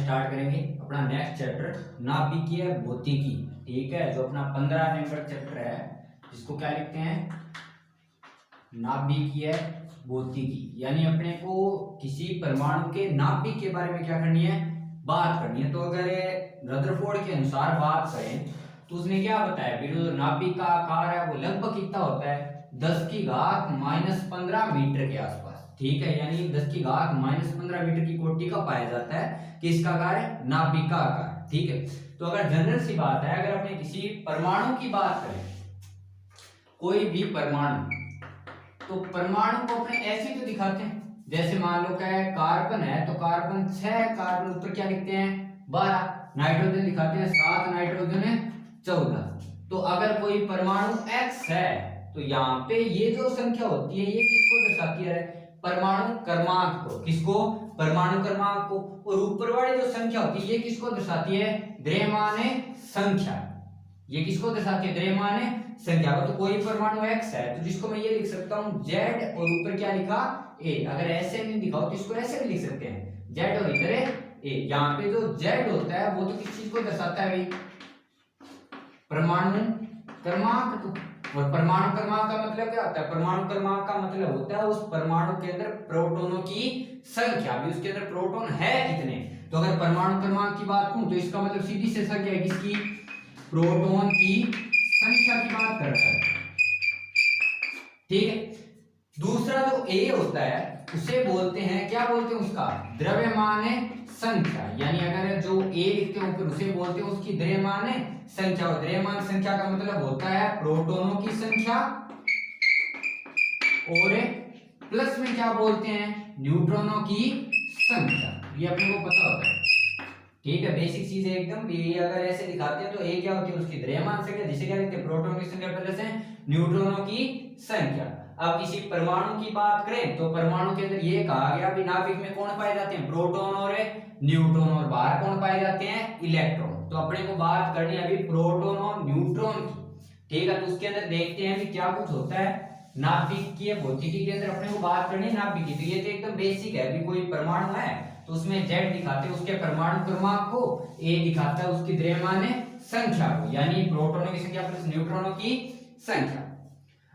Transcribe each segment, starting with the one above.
Start करेंगे अपना next chapter नाभिकीय भौतिकी। ठीक है, जो अपना 15 नंबर चैप्टर है जिसको क्या लिखते हैं, नाभिकीय भौतिकी। यानी अपने को किसी परमाणु के नाभिक के बारे में क्या करनी है, बात करनी है। तो अगर रदरफोर्ड के अनुसार बात करें तो उसने क्या बताया, जो नाभिक का आकार है वो लगभग कितना होता है, 10 की घात -15 मीटर के आसपास। ठीक है, यानी 10 की घात -15 मीटर की कोटि का पाया जाता है कि इसका आकार है नाभिक का आकार। ठीक है, तो अगर जनरल सी बात है, अगर अपने किसी परमाणु की बात करें, कोई भी परमाणु, तो परमाणु को अपने ऐसे तो दिखाते हैं, जैसे मान लो क्या है, कार्बन है तो कार्बन 6 कार्बन ऊपर क्या लिखते हैं 12, नाइट्रोजन दिखाते हैं 7, नाइट्रोजन है 14। तो अगर कोई परमाणु X है तो यहाँ पे ये जो संख्या होती है ये किसको दर्शाती है, परमाणु क्रमांक को। किसको, परमाणु क्रमांक को। और ऊपर वाली जो संख्या होती है ये किसको दर्शाती है, द्रव्यमान संख्या। ये किसको दर्शाती है, द्रव्यमान संख्या को। तो कोई परमाणु X है तो जिसको मैं ये लिख सकता हूँ Z और ऊपर क्या लिखा A। अगर ऐसे नहीं दिखाओ तो इसको ऐसे भी लिख सकते हैं, Z और इधर A। यहाँ पे जो Z होता है वो तो किस चीज को दर्शाता है भाई, परमाणु क्रमांक को। और परमाणु क्रमांक का मतलब क्या होता है, परमाणु क्रमांक का मतलब होता है उस परमाणु के अंदर प्रोटॉनों की संख्या, भी उसके अंदर प्रोटॉन है कितने। तो अगर परमाणु क्रमांक की बात करूं तो इसका मतलब सीधी से संख्या है किसकी, प्रोटॉन की संख्या की बात कर रहा है। ठीक है, दूसरा जो A होता है उसे बोलते हैं, क्या बोलते हैं उसका, द्रव्यमान संख्या। यानी अगर जो A लिखते हैं ऊपर उसे बोलते हैं उसकी द्रव्यमान संख्या। और द्रव्यमान संख्या का मतलब होता है प्रोटॉनों की संख्या, और प्लस में क्या बोलते हैं, न्यूट्रॉनों की संख्या। ये अपने को पता होता है। ठीक है, बेसिक चीज है एकदम। ये अगर ऐसे दिखाते हैं तो A क्या होती है, उसकी द्रव्यमान संख्या, जिसे क्या लिखते हैं, प्रोटॉन की संख्या प्लस है न्यूट्रॉनों की संख्या। अब किसी परमाणु की बात करें तो परमाणु के अंदर ये कहा गया भी नाभिक में कौन पाए जाते हैं, प्रोटॉन और न्यूट्रॉन, और बाहर कौन पाए जाते हैं, इलेक्ट्रॉन। तो अपने को बात करनी है अभी प्रोटॉन और न्यूट्रॉन की। ठीक है, तो उसके अंदर देखते हैं भी क्या कुछ होता है नाभिकीय भौतिकी के अंदर। अपने को बात करनी है नाभिक की, तो ये तो एकदम बेसिक है। अभी कोई परमाणु है तो उसमें Z दिखाते हैं उसके परमाणु क्रमांक को, A दिखाता है उसकी द्रव्यमान संख्या को, यानी प्रोटॉनों की संख्या प्लस न्यूट्रॉनों की संख्या।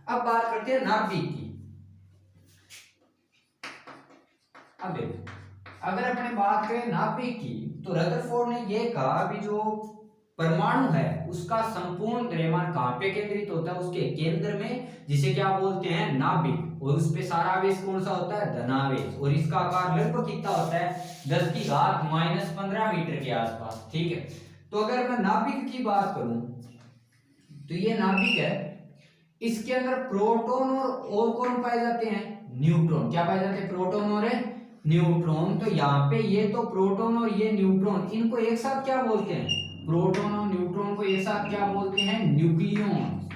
अब बात करते हैं नाभिक की। अब देखो, अगर अपने बात करें नाभिक की तो रदरफोर्ड ने यह कहा भी जो परमाणु है उसका संपूर्ण द्रव्यमान कहां पे केंद्रित होता है, उसके केंद्र में, जिसे क्या बोलते हैं नाभिक। और उस पे सारा आवेश कौन सा होता है, धनावेश। और इसका आकार लगभग कितना होता है, 10 की घात -15 मीटर के आसपास। ठीक है, तो अगर मैं नाभिक की बात करूं तो ये नाभिक है, इसके अंदर प्रोटॉन और कौन पाए जाते हैं, न्यूट्रॉन। क्या पाए जाते हैं, प्रोटॉन और न्यूट्रॉन। तो यहाँ पे ये तो प्रोटॉन और ये न्यूट्रॉन, इनको एक साथ क्या बोलते हैं, प्रोटॉन और न्यूट्रॉन को एक साथ क्या बोलते हैं, न्यूक्लियॉन्स।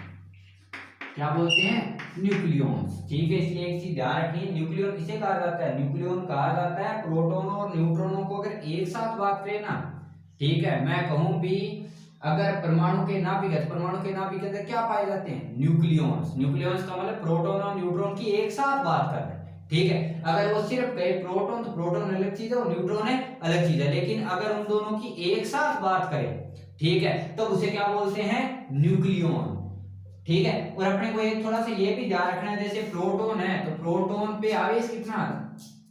क्या बोलते हैं, न्यूक्लियॉन्स। ठीक है, इसलिए एक चीज ध्यान रखिए, न्यूक्लियॉन किसे कहा जाता है, न्यूक्लियॉन कहा जाता है प्रोटॉन और न्यूट्रॉनों को अगर एक साथ बात करें ना। ठीक है, मैं कहूं भी अगर परमाणु के नाभिक है, परमाणु के नाभिक के अंदर क्या पाए जाते हैं, न्यूक्लियॉन्स। न्यूक्लियॉन्स का मतलब प्रोटॉन और न्यूट्रॉन की एक साथ बात कर रहे हैं। ठीक है, अगर वो सिर्फ कहे प्रोटॉन तो प्रोटॉन अलग चीज है और न्यूट्रॉन है अलग चीज है, लेकिन अगर उन दोनों की एक साथ बात करें, ठीक है, तो उसे क्या बोलते हैं, न्यूक्लियॉन। ठीक है, और अपने को एक थोड़ा सा ये भी ध्यान रखना है, जैसे प्रोटॉन है तो प्रोटॉन पे आवेश कितना,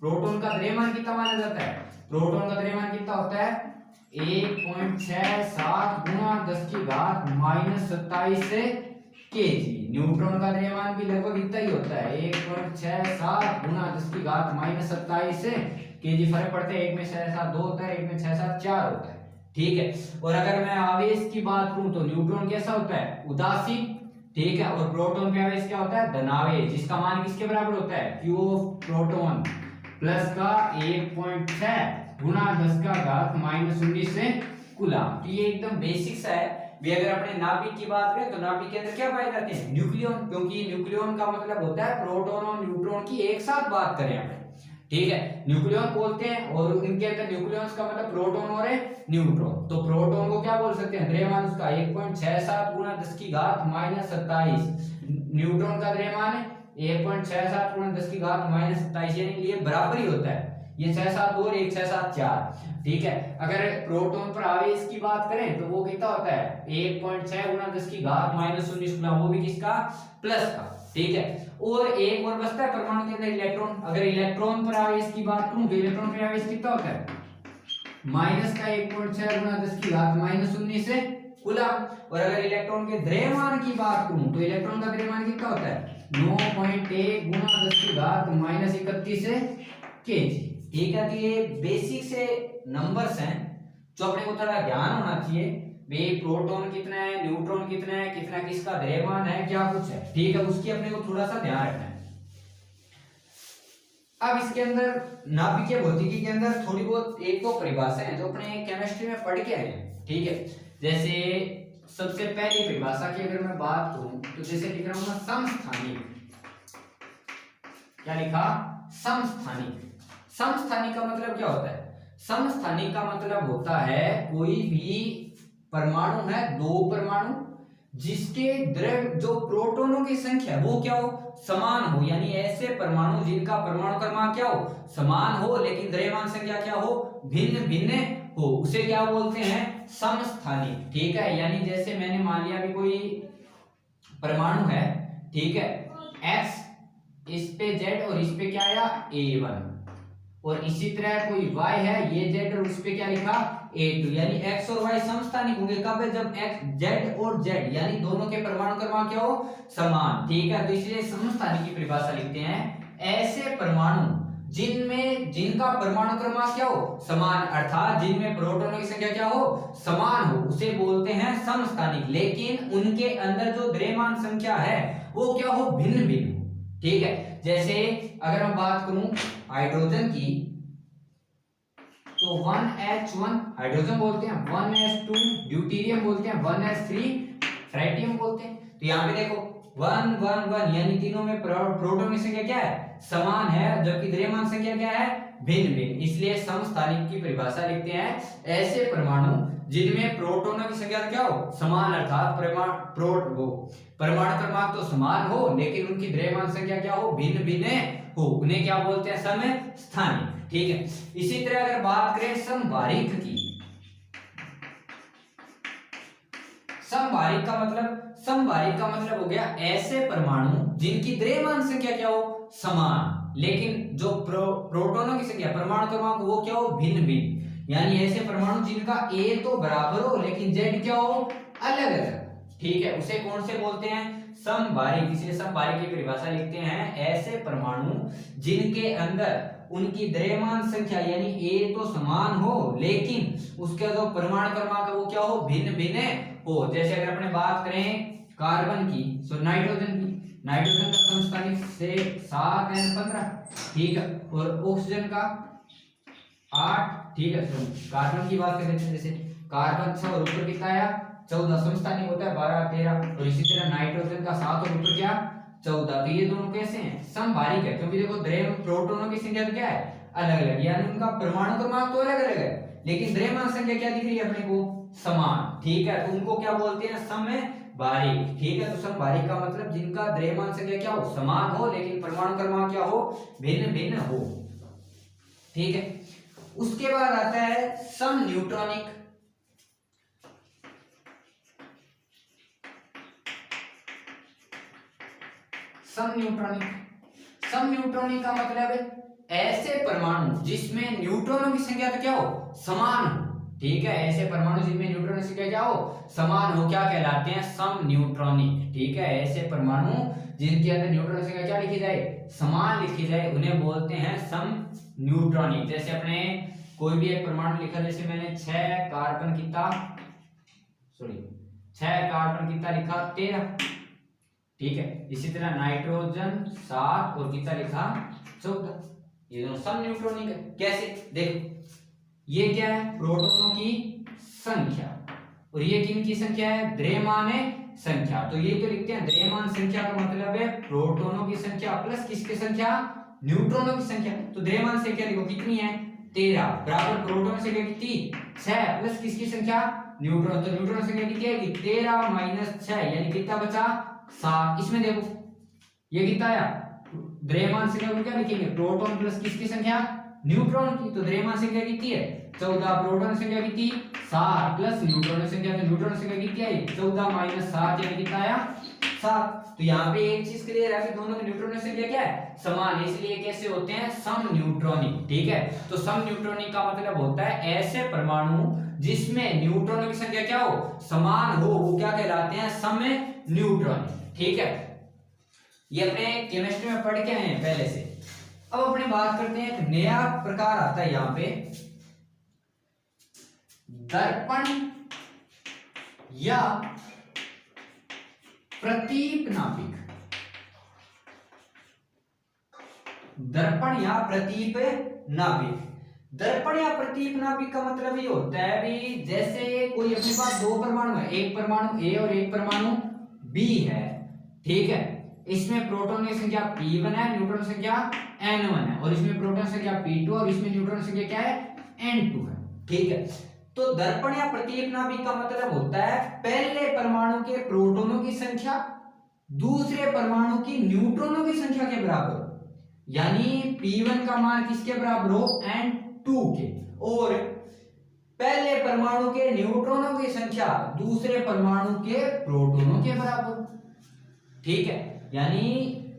प्रोटॉन का द्रव्यमान कितना माना जाता है, प्रोटॉन का द्रव्यमान कितना होता है 1.67 गुना 10 की घात -27 केजी। न्यूट्रॉन का द्रव्यमान भी लगभग इतना ही होता है, 1.67 गुना 10 की घात -27 केजी। फर्क पड़ता है, एक में 6.7 2 होता है, एक में 6.7 4 होता है। ठीक है, और अगर मैं आवेश की बात करूं तो न्यूट्रॉन कैसा होता है, उदासीन। ठीक है, और प्रोटॉन पे आवेश क्या होता है, धनावेश, जिसका मान किसके बराबर होता है, Q ऑफ प्रोटॉन प्लस का 1.6 गुना 10 का घात -19 कूलम। तो ये एकदम बेसिक सा है भी। अगर अपने नाभिक की बात करें तो नाभिक के अंदर क्या पाए जाते हैं, न्यूक्लियॉन, क्योंकि न्यूक्लियॉन का मतलब होता है प्रोटॉन और न्यूट्रॉन की एक साथ बात करें अपने। ठीक है, न्यूक्लियॉन बोलते हैं, और इनके अंदर न्यूक्लियॉन्स का मतलब प्रोटॉन और न्यूट्रॉन। तो प्रोटॉन को क्या बोल सकते हैं, द्रव्यमान उसका 1.67 गुना 10 की घात -27। न्यूट्रॉन का द्रव्यमान 1.67 गुना 10 की घात -27, यानी ये बराबर ही होता है। ये 6 7 2 और 1 6 7 4। ठीक है, अगर प्रोटॉन पर आवेश की बात करें तो वो कितना होता है 1.6 गुना 10 की घात -19 गुना, वो भी किसका प्लस का। ठीक है, और एक और बचता है परमाणु के अंदर इलेक्ट्रॉन। अगर इलेक्ट्रॉन पर आवेश की बात करूं तो इलेक्ट्रॉन पर आवेश कितना होता है माइनस का 1.6 गुना 10 की घात -19 कूलम। और अगर इलेक्ट्रॉन के द्रव्यमान की बात करूं तो इलेक्ट्रॉन का द्रव्यमान कितना होता है 9.1 गुना 10 की घात -31 केजी। ठीक है, तो ये बेसिक से नंबर्स हैं जो अपने को थोड़ा ध्यान होना चाहिए भाई, प्रोटॉन कितना है, न्यूट्रॉन कितना है, कितना किसका द्रव्यमान है, क्या कुछ है। ठीक है, उसकी अपने को थोड़ा सा ध्यान रखना है। अब इसके अंदर नाभिकीय भौतिकी के अंदर थोड़ी बहुत एक तो परिभाषा है जो अपने केमिस्ट्री में पढ़ के आए हैं। ठीक है, जैसे सबसे पहली परिभाषा की अगर मैं बात करूं तो जैसे लिख रहा हूं मैं समस्थानिक। क्या लिखा समस्थानिक। समस्थानिक का मतलब क्या होता है, समस्थानिक का मतलब होता है कोई भी परमाणु है, दो परमाणु जिसके द्रव्य जो प्रोटॉनों की संख्या वो क्या हो समान हो, यानी ऐसे परमाणु जिनका परमाणु क्रमांक क्या हो समान हो लेकिन द्रव्यमान संख्या क्या हो भिन्न भिन्न हो, उसे क्या बोलते हैं समस्थानिक। ठीक है, यानी जैसे मैंने मान लिया भी कोई परमाणु है, ठीक है, x इस पे z और इस पे क्या आया A1, और इसी तरह कोई y है ये z और उस पे क्या लिखा A2, यानी x और y समस्थानिक होंगे कब है जब x z और z यानी दोनों के परमाणु क्रमांक क्या हो समान। ठीक है, तो इसलिए समस्थानिक की परिभाषा लिखते हैं ऐसे परमाणु जिनमें जिनका परमाणु क्रमांक क्या हो समान, अर्थात जिनमें प्रोटॉनों की संख्या क्या हो समान हो, उसे बोलते हैं समस्थानिक, लेकिन उनके अंदर जो द्रव्यमान संख्या है वो क्या हो भिन्न भिन्न। ठीक है, जैसे अगर मैं बात करूं हाइड्रोजन की तो 1H1 हाइड्रोजन बोलते हैं, 1S2 ड्यूटेरियम बोलते हैं, 1S3 ट्राइटियम बोलते हैं। तो यहाँ पे देखो 1 1 1 यानी तीनों में प्रोटॉन की संख्या क्या है समान है, जबकि द्रव्यमान संख्या क्या है भिन्न भिन्न। इसलिए समस्थानिक की परिभाषा लिखते हैं ऐसे परमाणु जिनमें प्रोटॉनों की संख्या क्या हो समान, अर्थात परमाणु क्रमांक तो समान हो लेकिन उनकी द्रव्यमान संख्या क्या हो भिन्न भिन्न हो, उन्हें क्या बोलते हैं समस्थानिक। ठीक है, इसी तरह अगर बात करें समभारिक की, समभारिक का मतलब हो गया ऐसे परमाणु जिनकी द्रव्यमान संख्या क्या हो समान लेकिन जो प्रोटॉनों की संख्या परमाणु क्रमांक वो क्या हो भिन्न भिन्न, यानी ऐसे परमाणु जिनका A तो बराबर हो लेकिन Z क्या हो अलग अलग। ठीक है, उसे कौन से बोलते हैं समभारिक। इसलिए समभारिक की परिभाषा लिखते हैं ऐसे परमाणु जिनके अंदर उनकी द्रव्यमान संख्या यानी A तो समान हो लेकिन उसका जो परमाणु क्रमांक वो क्या हो भिन्न भिन्न हो। जैसे अगर अपने बात करें कार्बन की तो नाइट्रोजन की, नाइट्रोजन का समस्थानिक से 7n15, ठीक है, और ऑक्सीजन का 8। ठीक है, तो कार्बन की बात करें जैसे कार्बन 6 और ऊपर कितना आया 14, समस्थानिक होता है 12 13, और इसी तरह नाइट्रोजन का 7 और ऊपर क्या 14। तो ये दोनों कैसे हैं समभारिक है, क्योंकि देखो द्रव्य प्रोटॉनों की संख्या तो क्या है अलग अलग, यानी उनका परमाणु क्रमांक तो अलग अलग है लेकिन द्रव्यमान संख्या क्या दिख रही है अपने को समान। ठीक है, तो उनको क्या बोलते हैं समभारिक। ठीक है, तो समभारिक का मतलब जिनका द्रव्यमान संख्या क्या हो समान हो लेकिन परमाणु क्रमांक क्या हो भिन्न भिन्न हो। ठीक है, उसके बाद आता है समन्यूट्रॉनिक। समन्यूट्रॉनिक का मतलब है ऐसे परमाणु जिसमें न्यूट्रॉनों की संख्या तो क्या हो समान हो। ठीक है, ऐसे परमाणु जिनमें न्यूट्रॉन की संख्या क्या हो समान हो क्या कहलाते हैं समन्यूट्रॉनिक। ठीक है, ऐसे परमाणु जिनके अंदर न्यूट्रॉन की संख्या क्या लिखी जाए समान लिखी जाए उन्हें बोलते हैं समन्यूट्रॉनिक। जैसे अपने कोई भी एक परमाणु लिखा, जैसे मैंने 6 कार्बन कितना लिखा 13। ठीक है, इसी तरह नाइट्रोजन 7 और कितना लिखा 14, ये दोनों समन्यूट्रॉनिक है। कैसे देखो, ये क्या है प्रोटॉनों की संख्या और ये किनकी संख्या है द्रव्यमान संख्या। तो ये तो लिखते हैं द्रव्यमान संख्या का मतलब है प्रोटॉनों की संख्या प्लस किसकी संख्या न्यूट्रॉनों की संख्या। तो द्रव्यमान संख्या देखो कितनी है 13 बराबर प्रोटॉन की संख्या कितनी 6 प्लस किसकी संख्या न्यूट्रॉन। तो न्यूट्रॉन संख्या कितनी है 13 माइनस 6 यानी कितना बचा 7। इसमें देखो ये कितना आया द्रव्यमान संख्या को क्या लिखेंगे प्रोटॉन प्लस किसकी संख्या न्यूट्रॉन की, तो द्रव्यमान संख्या कितनी है 14, प्रोटॉन संख्या कितनी 7 प्लस न्यूट्रॉन संख्या, तो न्यूट्रॉन संख्या कितनी आई 14 माइनस 7 यानी कितना आया 7। तो यहाँ पे एक चीज क्लियर है कि दोनों की न्यूट्रॉन संख्या क्या है समान है, इसलिए कैसे होते हैं सम न्यूट्रॉनिक। ठीक है, तो सम न्यूट्रॉनिक का मतलब होता है ऐसे परमाणु जिसमें न्यूट्रॉनों की संख्या क्या हो समान हो, वो क्या कहलाते हैं सम न्यूट्रॉनिक। ठीक है, ये अपने केमिस्ट्री में पढ़ के आए हैं पहले से। अब अपने बात करते हैं एक नया प्रकार आता है यहाँ पे, दर्पण या प्रतीप नाभिक। दर्पण या प्रतीप नाभिक, दर्पण या प्रतीप नाभिक का मतलब ये होता है भी जैसे कोई अपने पास दो परमाणु है, एक परमाणु ए और एक परमाणु बी है। ठीक है, इसमें प्रोटॉन की संख्या p1 है, न्यूट्रॉन संख्या n1 है, और इसमें प्रोटॉन संख्या p2 और इसमें न्यूट्रॉन संख्या क्या है n2 है। ठीक है, तो दर्पण या प्रतीप नाभिक का मतलब होता है पहले परमाणु के प्रोटॉनों की संख्या दूसरे परमाणु की न्यूट्रॉनों की संख्या के बराबर, यानी p1 का मान किसके बराबर हो n2 के, और पहले परमाणु के न्यूट्रॉनों की संख्या दूसरे परमाणु के प्रोटॉनों के बराबर। ठीक है, यानी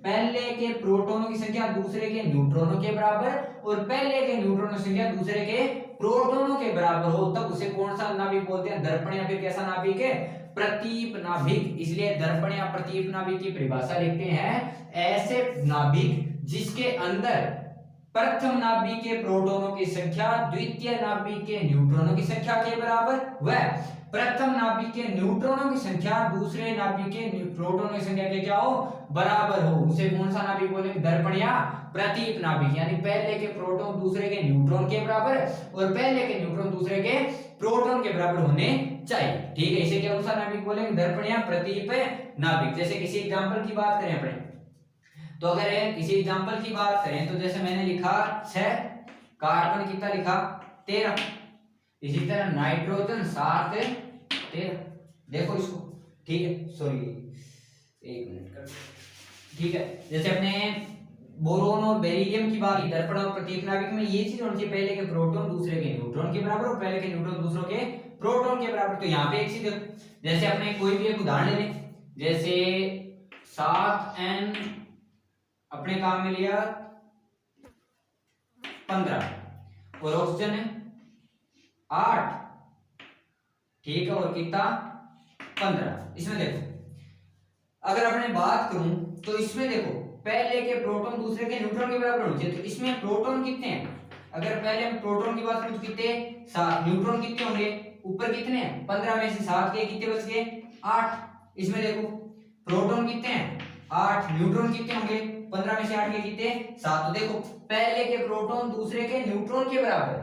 पहले के प्रोटॉनों की संख्या दूसरे के न्यूट्रॉनों के बराबर और पहले के न्यूट्रॉनों की संख्या दूसरे के प्रोटॉनों के बराबर हो, तब उसे कौन सा नाभिक बोलते हैं दर्पण या फिर कैसा नाभिक है प्रतीप नाभिक। इसलिए दर्पण या प्रतीप नाभिक की परिभाषा लिखते हैं ऐसे नाभिक जिसके अंदर प्रथम नाभिक के प्रोटॉनों की संख्या द्वितीय नाभिक के न्यूट्रॉनों की संख्या के बराबर व प्रथम नाभिक के न्यूट्रॉनों की संख्या दूसरे नाभिक के प्रोटॉनों की संख्या के क्या हो बराबर हो, उसे कौन सा नाभिक बोलेंगे दर्पण या प्रतीप नाभिक। यानी पहले के प्रोटॉन दूसरे के न्यूट्रॉन के बराबर और पहले के न्यूट्रॉन दूसरे के प्रोटॉन के बराबर होने चाहिए। ठीक है, इसे कौन सा नाभिक बोलेंगे दर्पण या प्रतीप नाभिक। जैसे किसी एग्जाम्पल की बात करें अपने, तो अगर किसी एग्जाम्पल की बात करें तो जैसे मैंने लिखा 6, कार्बन कितना लिखा 13, इसी तरह नाइट्रोजन 7 13, देखो इसको। ठीक है, सॉरी एक मिनट कर। ठीक है, जैसे अपने बोरोन और बेरिलियम की बात, दर्पण और प्रतीप नाभिक में ये चीज होनी चाहिए पहले के प्रोटॉन दूसरे के न्यूट्रॉन के बराबर और पहले के न्यूट्रॉन दूसरों के प्रोटॉन के बराबर। तो यहाँ पे एक चीज जैसे अपने कोई भी एक उदाहरण ले लें, जैसे 7n अपने काम में लिया 15 और ऑक्सीजन है 8। ठीक है, और कितना 15। इसमें देखो अगर अपने बात करूं तो इसमें देखो पहले के प्रोटॉन दूसरे के न्यूट्रॉन के बराबर होने चाहिए, तो इसमें प्रोटॉन कितने हैं, अगर पहले हम प्रोटॉन की बात करें तो कितने 7, न्यूट्रॉन कितने होंगे ऊपर कितने हैं 15 में से 7 के कितने बच गए 8। इसमें देखो प्रोटॉन कितने हैं 8, न्यूट्रॉन कितने होंगे 15 में से 8 के कितने 7। तो देखो पहले के प्रोटॉन दूसरे के न्यूट्रॉन के बराबर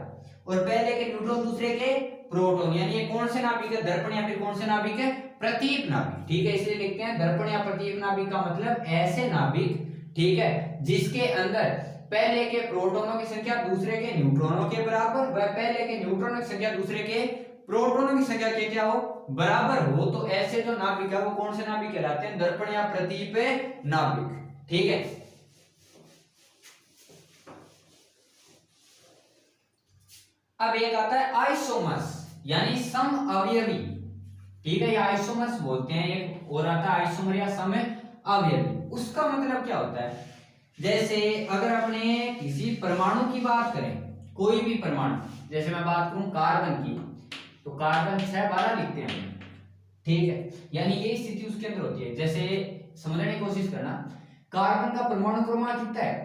और पहले के न्यूट्रॉन दूसरे के प्रोटॉन, यानी ये कौन से नाभिक है दर्पण या फिर कौन से नाभिक है प्रतीप नाभिक। ठीक है, इसलिए लिखते हैं दर्पण या प्रतीप नाभिक का मतलब ऐसे नाभिक, ठीक है, जिसके अंदर पहले के प्रोटॉनों की संख्या दूसरे के न्यूट्रॉनों के बराबर व पहले के न्यूट्रॉनों की संख्या दूसरे के प्रोटॉनों की संख्या के क्या हो बराबर हो, तो ऐसे जो नाभिक है वो कौन से नाभिक कहलाते हैं दर्पण या प्रतीप नाभिक। ठीक है, अब एक आता है आइसोमर्स यानी सम अवयवी। ठीक है, ये आइसोमर्स बोलते हैं। एक और आता है आइसोमर या सम अवयवी। उसका मतलब क्या होता है, जैसे अगर अपने किसी परमाणु की बात करें, कोई भी परमाणु, जैसे मैं बात करूं कार्बन की, तो कार्बन 6 12 लिखते हैं हम। ठीक है, यानी ये स्थिति उसके अंदर होती है। जैसे समझने की कोशिश करना, कार्बन का परमाणु क्रमांक कितना है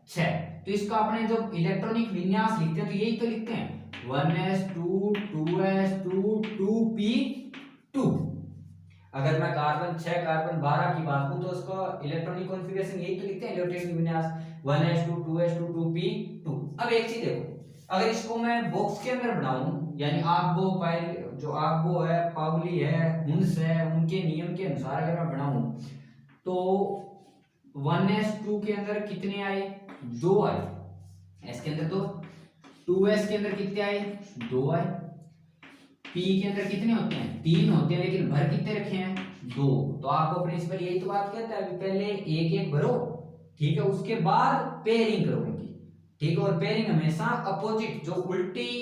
6, तो इसका अपने जो इलेक्ट्रॉनिक विन्यास लिखते हैं तो यही तो लिखते हैं 1s2 2s2 2p2। अगर मैं कार्बन 6 कार्बन 12 की बात करूं तो उसका इलेक्ट्रॉनिक कॉन्फ़िगरेशन यही तो लिखते हैं इलेक्ट्रॉनिक विन्यास 1s2 2s2 2p2। अब एक चीज देखो, अगर इसको मैं बॉक्स के अंदर बनाऊं, यानी आगबो पाइल जो आगबो है, पाउली है, हुंस है, उनके नियम के अनुसार अगर मैं बनाऊं तो 1s2 के अंदर कितने आए 2 आए, s के अंदर तो 2s के अंदर कितने आए 2 आए, p के अंदर कितने होते हैं 3 होते हैं, लेकिन भर कितने रखे हैं 2। तो आपको प्रिंसिपल यही तो बात कहता है, पहले एक एक भरो, ठीक है, उसके बाद पेयरिंग करो उनकी। ठीक है। और पेयरिंग हमेशा अपोजिट, जो उल्टी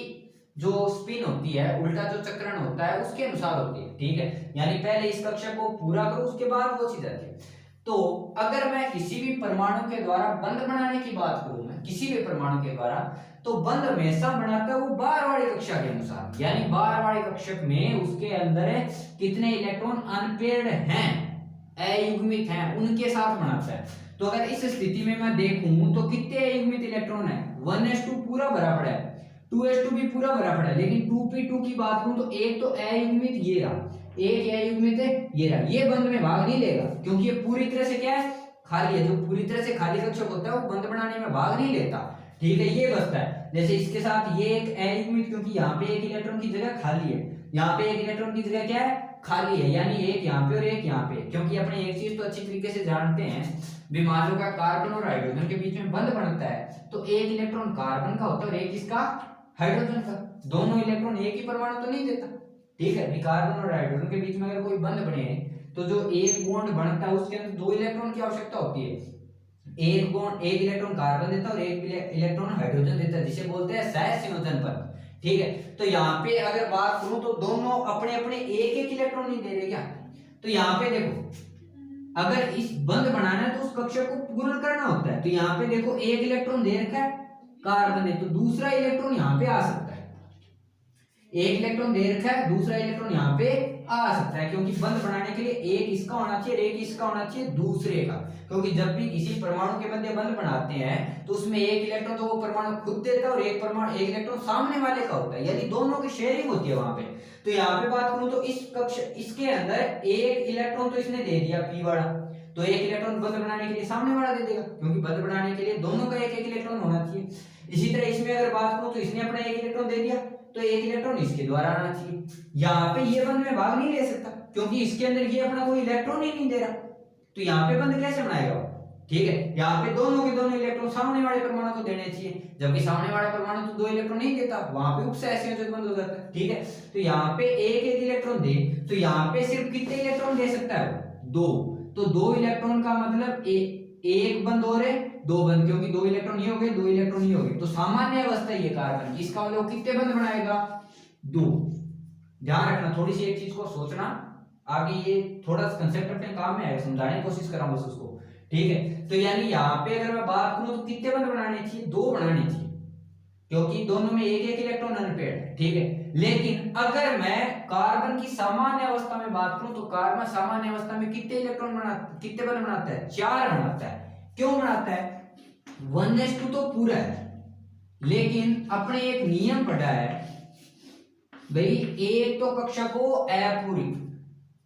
जो स्पिन होती है, उल्टा जो चक्रण होता है उसके अनुसार होती है, ठीक है। यानी पहले इस कक्षा को पूरा करो, उसके बाद वो चीज आती है। तो अगर मैं किसी भी परमाणु के द्वारा बंध बनाने की बात करूं, मैं किसी भी परमाणु के द्वारा, तो बंध हमेशा बनाता है वो बार वाली कक्षा के अनुसार, यानी बार वाली कक्षक में उसके अंदर कितने इलेक्ट्रॉन अनपेयर्ड हैं, अयुग्मित हैं, उनके साथ बनाता है। तो अगर इस स्थिति में मैं देखूं तो कितने अयुग्मित इलेक्ट्रॉन है, 1s2 पूरा भरा पड़ा है, 2s2 भी पूरा भरा पड़ा है, लेकिन 2p2 की बात करूं तो एक तो अयुग्मित ये रहा, एक अयुग्मित है ये रहा, ये बंध में भाग नहीं लेगा क्योंकि ये पूरी तरह से क्या है, खाली है। जो पूरी तरह से खाली कक्षक होता है वो बंध बनाने में भाग नहीं लेता, ठीक है, ये बचता है। जैसे इसके साथ ये एक अयुग्मित, क्योंकि यहाँ पे एक इलेक्ट्रॉन की जगह खाली है, यहाँ पे एक इलेक्ट्रॉन की जगह क्या है, खाली है, यानी एक यहाँ पे और एक यहाँ पे। क्योंकि अपने एक चीज तो अच्छी तरीके से जानते हैं, विमानों का कार्बन और हाइड्रोजन के बीच में बंध बनता है तो एक इलेक्ट्रॉन कार्बन का होता है और एक इसका हाइड्रोजन का, दोनों इलेक्ट्रॉन एक ही परमाणु तो नहीं देता, ठीक है। कार्बन और हाइड्रोजन के बीच में अगर कोई बंध बने तो जो एक बॉन्ड बनता है उसके अंदर दो इलेक्ट्रॉन की आवश्यकता होती है, एक बॉन्ड, एक इलेक्ट्रॉन कार्बन देता है और एक इलेक्ट्रॉन हाइड्रोजन देता है, जिसे बोलते हैं सहसंयोजन बंध, ठीक है। तो यहाँ पे अगर बात करूं तो दोनों अपने अपने एक एक इलेक्ट्रॉन नहीं दे रहे क्या, तो यहाँ पे देखो अगर इस बंध बनाना है तो उस कक्षक को पूर्ण करना होता है, तो यहाँ पे देखो एक इलेक्ट्रॉन दे रखा है कार्बन ने, तो दूसरा इलेक्ट्रॉन यहाँ पे आ सकता है, एक इलेक्ट्रॉन दे रखा है दूसरा इलेक्ट्रॉन यहाँ पे आ सकता है, क्योंकि बंध बनाने के लिए एक इसका होना चाहिए, एक इसका होना चाहिए दूसरे का, क्योंकि जब भी किसी परमाणु के मध्य बंध बनाते हैं तो उसमें एक इलेक्ट्रॉन तो वो परमाणु खुद देता है और एक इलेक्ट्रॉन सामने वाले का होता है, यानी दोनों की शेयरिंग होती है वहां पे। तो यहाँ पे बात करूं तो इस कक्ष इसके अंदर एक इलेक्ट्रॉन तो इसने दे दिया p वाला, तो एक इलेक्ट्रॉन बंध बनाने के लिए सामने वाला दे देगा, क्योंकि बंध बनाने के लिए दोनों का एक एक इलेक्ट्रॉन होना चाहिए। इसी तरह इसमें अगर बात करूं तो इसने अपना एक इलेक्ट्रॉन दे दिया तो एक इलेक्ट्रॉन इसके द्वारा आना चाहिए, यहाँ पे ये बंध में भाग नहीं ले सकता क्योंकि इसके अंदर ये अपना कोई इलेक्ट्रॉन ही नहीं दे रहा, तो यहाँ पे बंध कैसे बनाएगा, ठीक है। यहाँ पे दोनों के दोनों इलेक्ट्रॉन सामने वाले परमाणु को देने चाहिए, जबकि सामने वाला परमाणु तो दो इलेक्ट्रॉन नहीं देता, वहां पे उपसहसंयोजक बंध हो जाता है, ठीक है। तो यहाँ पे एक एक इलेक्ट्रॉन दे, तो यहाँ पे सिर्फ कितने इलेक्ट्रॉन दे सकता है, दो, तो दो इलेक्ट्रॉन का मतलब एक बंद हो रहे दो बंद, क्योंकि दो इलेक्ट्रॉन ये हो गए दो इलेक्ट्रॉन ये हो गए, तो सामान्य अवस्था ये कार्बन की, इसका मतलब कितने बंद बनाएगा, दो। ध्यान रखना, थोड़ी सी एक चीज को सोचना, आगे ये थोड़ा सा कंसेप्ट अपने काम में आएगा, समझाने की कोशिश कर रहा हूं बस उसको, ठीक है। तो यानी यहाँ पे अगर मैं बात करूं तो कितने बंद बनाने चाहिए, दो बनाने चाहिए, क्योंकि दोनों में एक एक इलेक्ट्रॉन अनपेयर्ड है, ठीक है। लेकिन अगर मैं कार्बन की सामान्य अवस्था में बात करूं तो कार्बन सामान्य अवस्था में कितने कितने बंद बनाता है, चार बनाता है। क्यों बनाता है, 1s2 तो पूरा है, लेकिन अपने एक नियम पढ़ा है भाई, एक तो कक्षा को अपूरित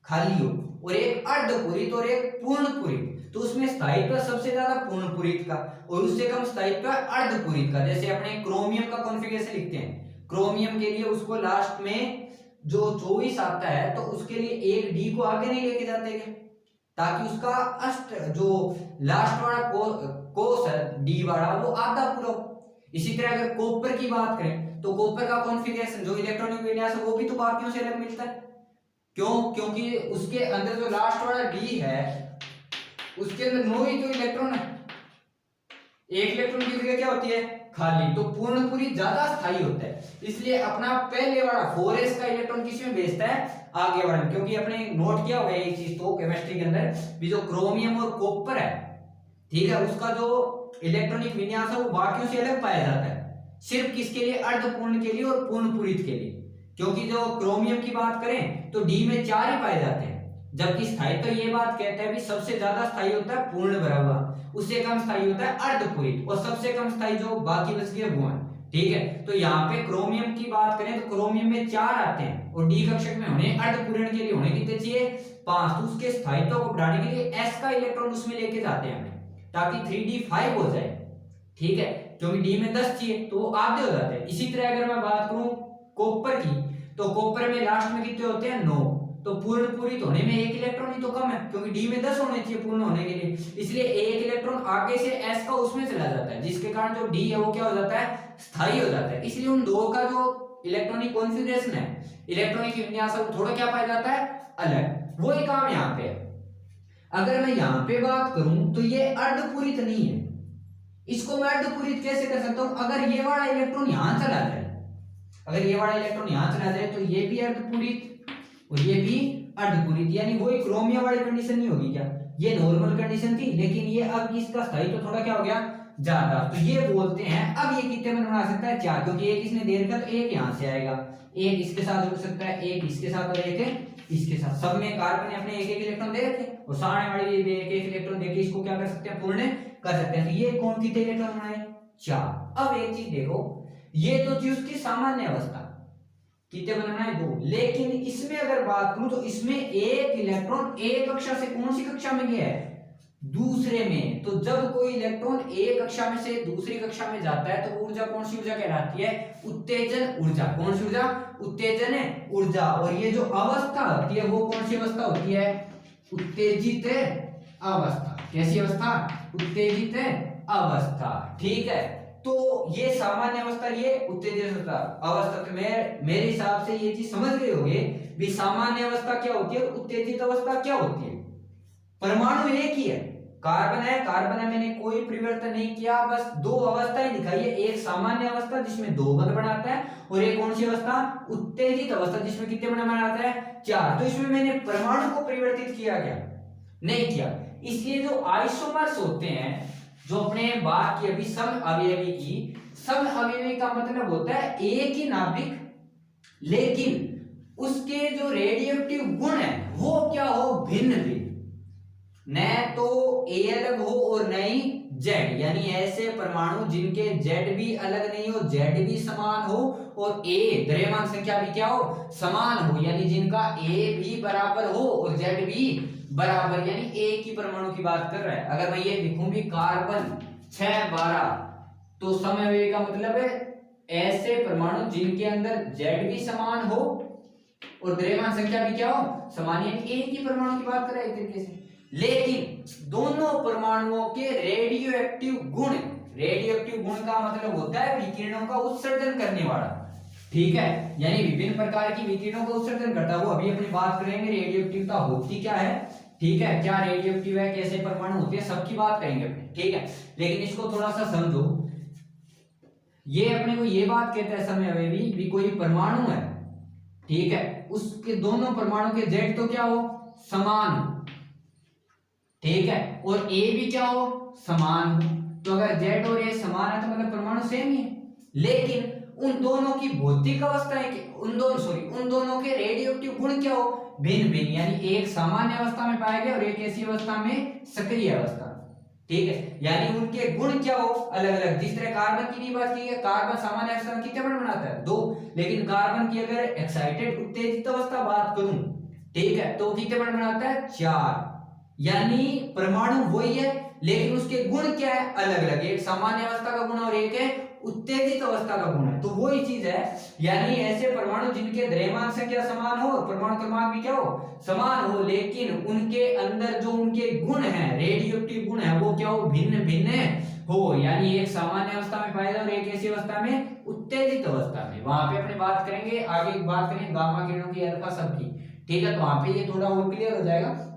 खाली हो और एक अर्धपूरित और एक पूर्ण पूरित, तो उसमें स्थायित्व सबसे ज्यादा पूर्ण पूरित का और उससे कम स्थायित्व अर्धपूरित का। जैसे अपने क्रोमियम का कॉन्फ़िगरेशन लिखते हैं, क्रोमियम के लिए उसको लास्ट में जो 24 आता है तो उसके लिए एक डी को आगे नहीं लेके जाते हैं ताकि उसका अष्ट जो लास्ट वाला कोष है डी वाला वो आधा पूरा हो। इसी तरह अगर कॉपर की बात करें तो कॉपर का कॉन्फ़िगरेशन जो इलेक्ट्रॉनिक विन्यास है वो भी तो बाकियों से अलग मिलता है, क्यों, क्योंकि उसके अंदर जो लास्ट वाला डी है उसके अंदर 9 ही तो इलेक्ट्रॉन है, एक इलेक्ट्रॉन की जगह क्या होती है, खाली, तो पूर्ण पूरी ज्यादा स्थायी होता है, इसलिए अपना पहले वाला 4s का इलेक्ट्रॉन किस में भेजता है, आगे वाले, क्योंकि अपने नोट किया हुआ है एक चीज तो केमिस्ट्री के अंदर भी, जो क्रोमियम और कॉपर है, ठीक है, उसका जो इलेक्ट्रॉनिक विन्यास है वो बाकियों से अलग पाया जाता है, सिर्फ किसके लिए, अर्धपूर्ण के लिए और पूर्ण पूरित के लिए। क्योंकि जो क्रोमियम की बात करें तो डी में 4 ही पाए जाते हैं, जबकि स्थायित्व तो ये बात कहता है भी सबसे ज्यादा स्थायी होता है पूर्ण भरा हुआ, उससे कम स्थायी होता है अर्धपूरित और सबसे कम स्थायी जो बाकी बच गए वो है, ठीक है। तो यहाँ पे क्रोमियम की बात करें तो क्रोमियम में 4 आते हैं और डी कक्षक में होने अर्धपूर्ण के लिए होने कितने चाहिए, 5, तो उसके स्थायित्व को बढ़ाने के लिए s का इलेक्ट्रॉन उसमें लेके जाते हैं हमें ताकि 3d5 हो जाए, ठीक है, क्योंकि डी में 10 चाहिए तो वो आधे हो जाते हैं। इसी तरह अगर मैं बात करूं कॉपर की तो कॉपर में लास्ट में कितने होते हैं, 9, तो पूर्ण पूरित होने में एक इलेक्ट्रॉन ही तो कम है क्योंकि डी में 10 होने चाहिए पूर्ण होने के लिए, इसलिए एक इलेक्ट्रॉन आगे से s का उसमें चला जाता है जिसके कारण जो डी है वो क्या हो जाता है, स्थायी हो जाता है। इसलिए उन दो का जो इलेक्ट्रॉनिक कॉन्फ़िगरेशन है, इलेक्ट्रॉनिक विन्यास है, थोड़ा क्या पाया जाता है, अलग। वही काम यहाँ पे है। अगर मैं यहाँ पे बात करूं तो ये अर्धपूरित नहीं है, इसको मैं अर्धपूरित कैसे कर सकता हूं? अगर ये वाला इलेक्ट्रॉन यहां चला जाए, अगर ये वाला इलेक्ट्रॉन यहां चला जाए तो ये भी अर्धपूरित और ये भी अर्धपूरित, यानी वही क्रोमिया वाली कंडीशन नहीं होगी क्या? ये नॉर्मल कंडीशन थी, लेकिन ये अब इसका स्थायित्व तो थोड़ा क्या हो गया, ज्यादा। तो ये बोलते हैं अब ये कितने में बना सकता है? 4, क्योंकि एक इसने दे रखा तो एक यहां से आएगा, एक इसके साथ जुड़ सकता है, एक इसके साथ और एक इसके साथ। सब में कार्बन ने अपने एक एक इलेक्ट्रॉन दे रखे और सामने वाली भी एक एक इलेक्ट्रॉन देके इसको क्या कर सकते हैं? पूर्ण कर सकते हैं। तो ये कौन कितने इलेक्ट्रॉन बनाए? 4। अब एक चीज देखो, ये तो थी उसकी सामान्य अवस्था, कितने बनाना है? 2। लेकिन इसमें अगर बात करूं तो इसमें एक इलेक्ट्रॉन एक कक्षा से कौन सी कक्षा में गया है? दूसरे में। तो जब कोई इलेक्ट्रॉन एक कक्षा में से दूसरी कक्षा में जाता है तो ऊर्जा कौन सी ऊर्जा कहलाती है? उत्तेजन ऊर्जा। कौन सी ऊर्जा? उत्तेजन ऊर्जा। और ये जो अवस्था होती है वो कौन सी अवस्था होती है? उत्तेजित अवस्था। कैसी अवस्था? उत्तेजित अवस्था। ठीक है, तो ये सामान्य अवस्था, ये उत्तेजित अवस्था। तो मेरे हिसाब से ये चीज समझ गए होंगे भी सामान्य अवस्था क्या होती है, उत्तेजित अवस्था क्या होती है। परमाणु एक ही है, कार्बन है, कार्बन है, मैंने कोई परिवर्तन नहीं किया, बस दो अवस्थाएं दिखाई है। एक सामान्य अवस्था जिसमें 2 बंध बनाता है और एक कौन सी अवस्था? उत्तेजित अवस्था जिसमें कितने बंध बनाता है? 4। तो इसमें मैंने परमाणु को परिवर्तित किया क्या? नहीं किया। इसलिए जो आइसोमर्स होते हैं, जो अपने बात की अभी सम अवयवी की, सम अवयवी का मतलब होता है एक ही नाभिक, लेकिन उसके जो रेडियोएक्टिव गुण है वो क्या हो? भिन्न भिन्न, न तो ए अलग हो और न ही जेड, यानी ऐसे परमाणु जिनके जेड भी अलग नहीं हो, जेड भी समान हो और ए द्रव्यमान संख्या भी क्या हो? समान हो, यानी जिनका ए भी बराबर हो और जेड भी बराबर, यानी एक ही परमाणु की बात कर रहा है। अगर मैं ये लिखूं भी कार्बन 612, तो समअवयवी का मतलब है ऐसे परमाणु जिनके अंदर जेड भी समान हो और द्रव्यमान संख्या भी क्या हो? समान, यानी एक ही परमाणु की बात कर रहा है एक तरीके से। लेकिन दोनों परमाणुओं के रेडियोएक्टिव गुण, रेडियोएक्टिव गुण का मतलब होता है विकिरणों का उत्सर्जन करने वाला। ठीक है, यानी विभिन्न प्रकार की विकिरणों का उत्सर्जन करता है। वो अभी अपनी बात करेंगे रेडियोएक्टिवता होती क्या है, ठीक है, क्या रेडियोएक्टिव है, कैसे परमाणु होते हैं, सबकी बात करेंगे अपने। ठीक है, लेकिन इसको थोड़ा सा समझो। ये अपने को ये बात कहता है समअवयवी भी कोई परमाणु है, ठीक है, उसके दोनों परमाणु के जेड तो क्या हो? समान हो, ठीक है, और ए भी क्या हो? समान हो। तो अगर जेड और ए समान है तो मतलब परमाणु सेम ही है। लेकिन उन दोनों की भौतिक अवस्थाएं, उन दोनों के रेडियोएक्टिव गुण क्या हो? भिन्न भिन्न, यानी एक सामान्य अवस्था में पाया गया और एक ऐसी अवस्था में सक्रिय अवस्था। ठीक है, यानी उनके गुण क्या हो? अलग अलग। जिस तरह कार्बन की भी बात की है, कार्बन सामान्य अवस्था में कितने बंध बनाता है? 2। लेकिन कार्बन की अगर एक्साइटेड उत्तेजित अवस्था बात करूं, ठीक है, तो कितने बंध बनाता है? 4। यानी परमाणु वही है लेकिन उसके गुण क्या है? अलग अलग। एक सामान्य अवस्था का गुण और एक है उत्तेजित अवस्था का गुण है। तो वही चीज है, यानी ऐसे परमाणु जिनके द्रव्यमान संख्या समान हो और परमाणु क्रमांक भी क्या हो? समान हो, लेकिन उनके अंदर जो उनके गुण हैं, रेडियोएक्टिव गुण है, वो क्या हो? भिन्न भिन्न हो, यानी एक सामान्य अवस्था में पाया जाए और एक ऐसी अवस्था में उत्तेजित अवस्था में। वहां पे अपने बात करेंगे, आगे बात करेंगे गामा किरणों की, अल्फा सब की। ठीक है, तो वहां पे ये थोड़ा और क्लियर हो जाएगा।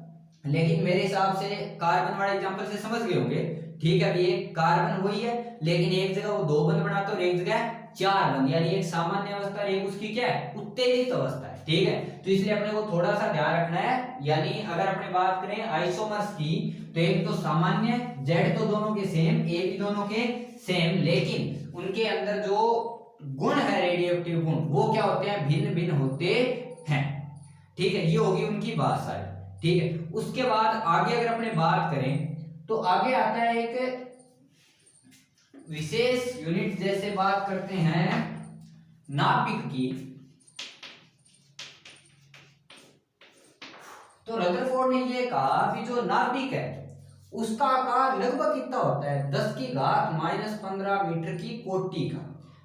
लेकिन मेरे हिसाब से कार्बन वाले एग्जांपल से समझ गए होंगे। ठीक है, अभी एक कार्बन वही है लेकिन एक जगह वो 2 बंध बनाता है और एक जगह 4 बंध, यानी एक सामान्य अवस्था और एक उसकी क्या है? उत्तेजित अवस्था है। ठीक है, तो इसलिए अपने को थोड़ा सा ध्यान रखना है। यानी अगर अपने बात करें आइसोमर्स की, तो एक तो सामान्य, जेड तो दोनों के सेम, ए भी दोनों के सेम, लेकिन उनके अंदर जो गुण है रेडियोएक्टिव गुण, वो क्या होते हैं? भिन्न भिन्न होते हैं। ठीक है, ये होगी उनकी बात सारी। ठीक है, उसके बाद आगे अगर अपने बात करें तो आगे आता है एक विशेष यूनिट, जैसे बात करते हैं नाभिक की। तो रदरफोर्ड ने ये कहा कि जो नाभिक है उसका आकार लगभग कितना होता है? 10⁻⁻15 मीटर की कोटि का।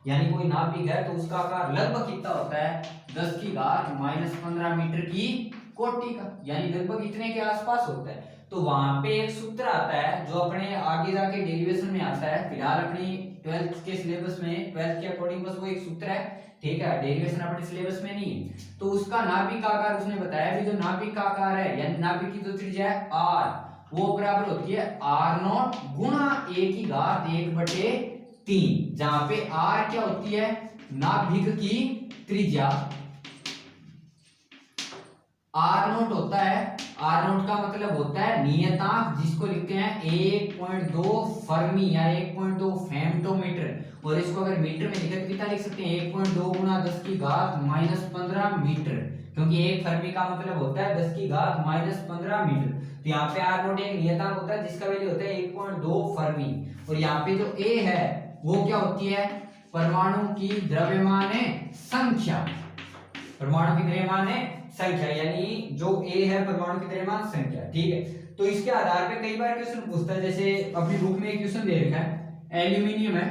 यानी कोई नाभिक है तो उसका आकार लगभग कितना होता है? 10⁻⁻15 मीटर की कोटि का, यानी लगभग इतने के आसपास होता है। तो वहां पे एक सूत्र आता है जो अपने आगे जाके डेरिवेशन में आता है। फिलहाल अपनी 12th के सिलेबस में, 12th के अकॉर्डिंग बस वो एक सूत्र है। ठीक है, डेरिवेशन अपने सिलेबस में नहीं है। तो उसका नाभिक आकार उसने बताया कि जो नाभिक का आकार है, यानी नाभिक की जो त्रिज्या है r, वो बराबर होती है r0 गुणा ए की घात 1/3, जहां पे आर क्या होती है, नाभिक की त्रिज्या, आर नोट होता है, आर नोट का मतलब होता है नियतांक, जिसको लिखते हैं 1.2 फर्मी या 1.2 फेम्टोमीटर, और इसको अगर मीटर में लिखे तो कितना लिख सकते हैं, 1.2 गुणा 10 की घात -15 मीटर, क्योंकि एक फर्मी का मतलब होता है 10 की घात -15 मीटर। तो यहाँ पे आर नोट एक नियतांक होता है जिसका वैल्यू होता है 1.2 फर्मी, और यहाँ पे जो ए है वो क्या होती है, परमाणु की द्रव्यमान संख्या, परमाणु की द्रव्यमान संख्या, यानी जो ए है परमाणु की द्रव्यमान संख्या। ठीक है, तो इसके आधार पे कई बार क्वेश्चन पूछता है, जैसे अपनी बुक में एक क्वेश्चन दे रखा है, एल्यूमिनियम है,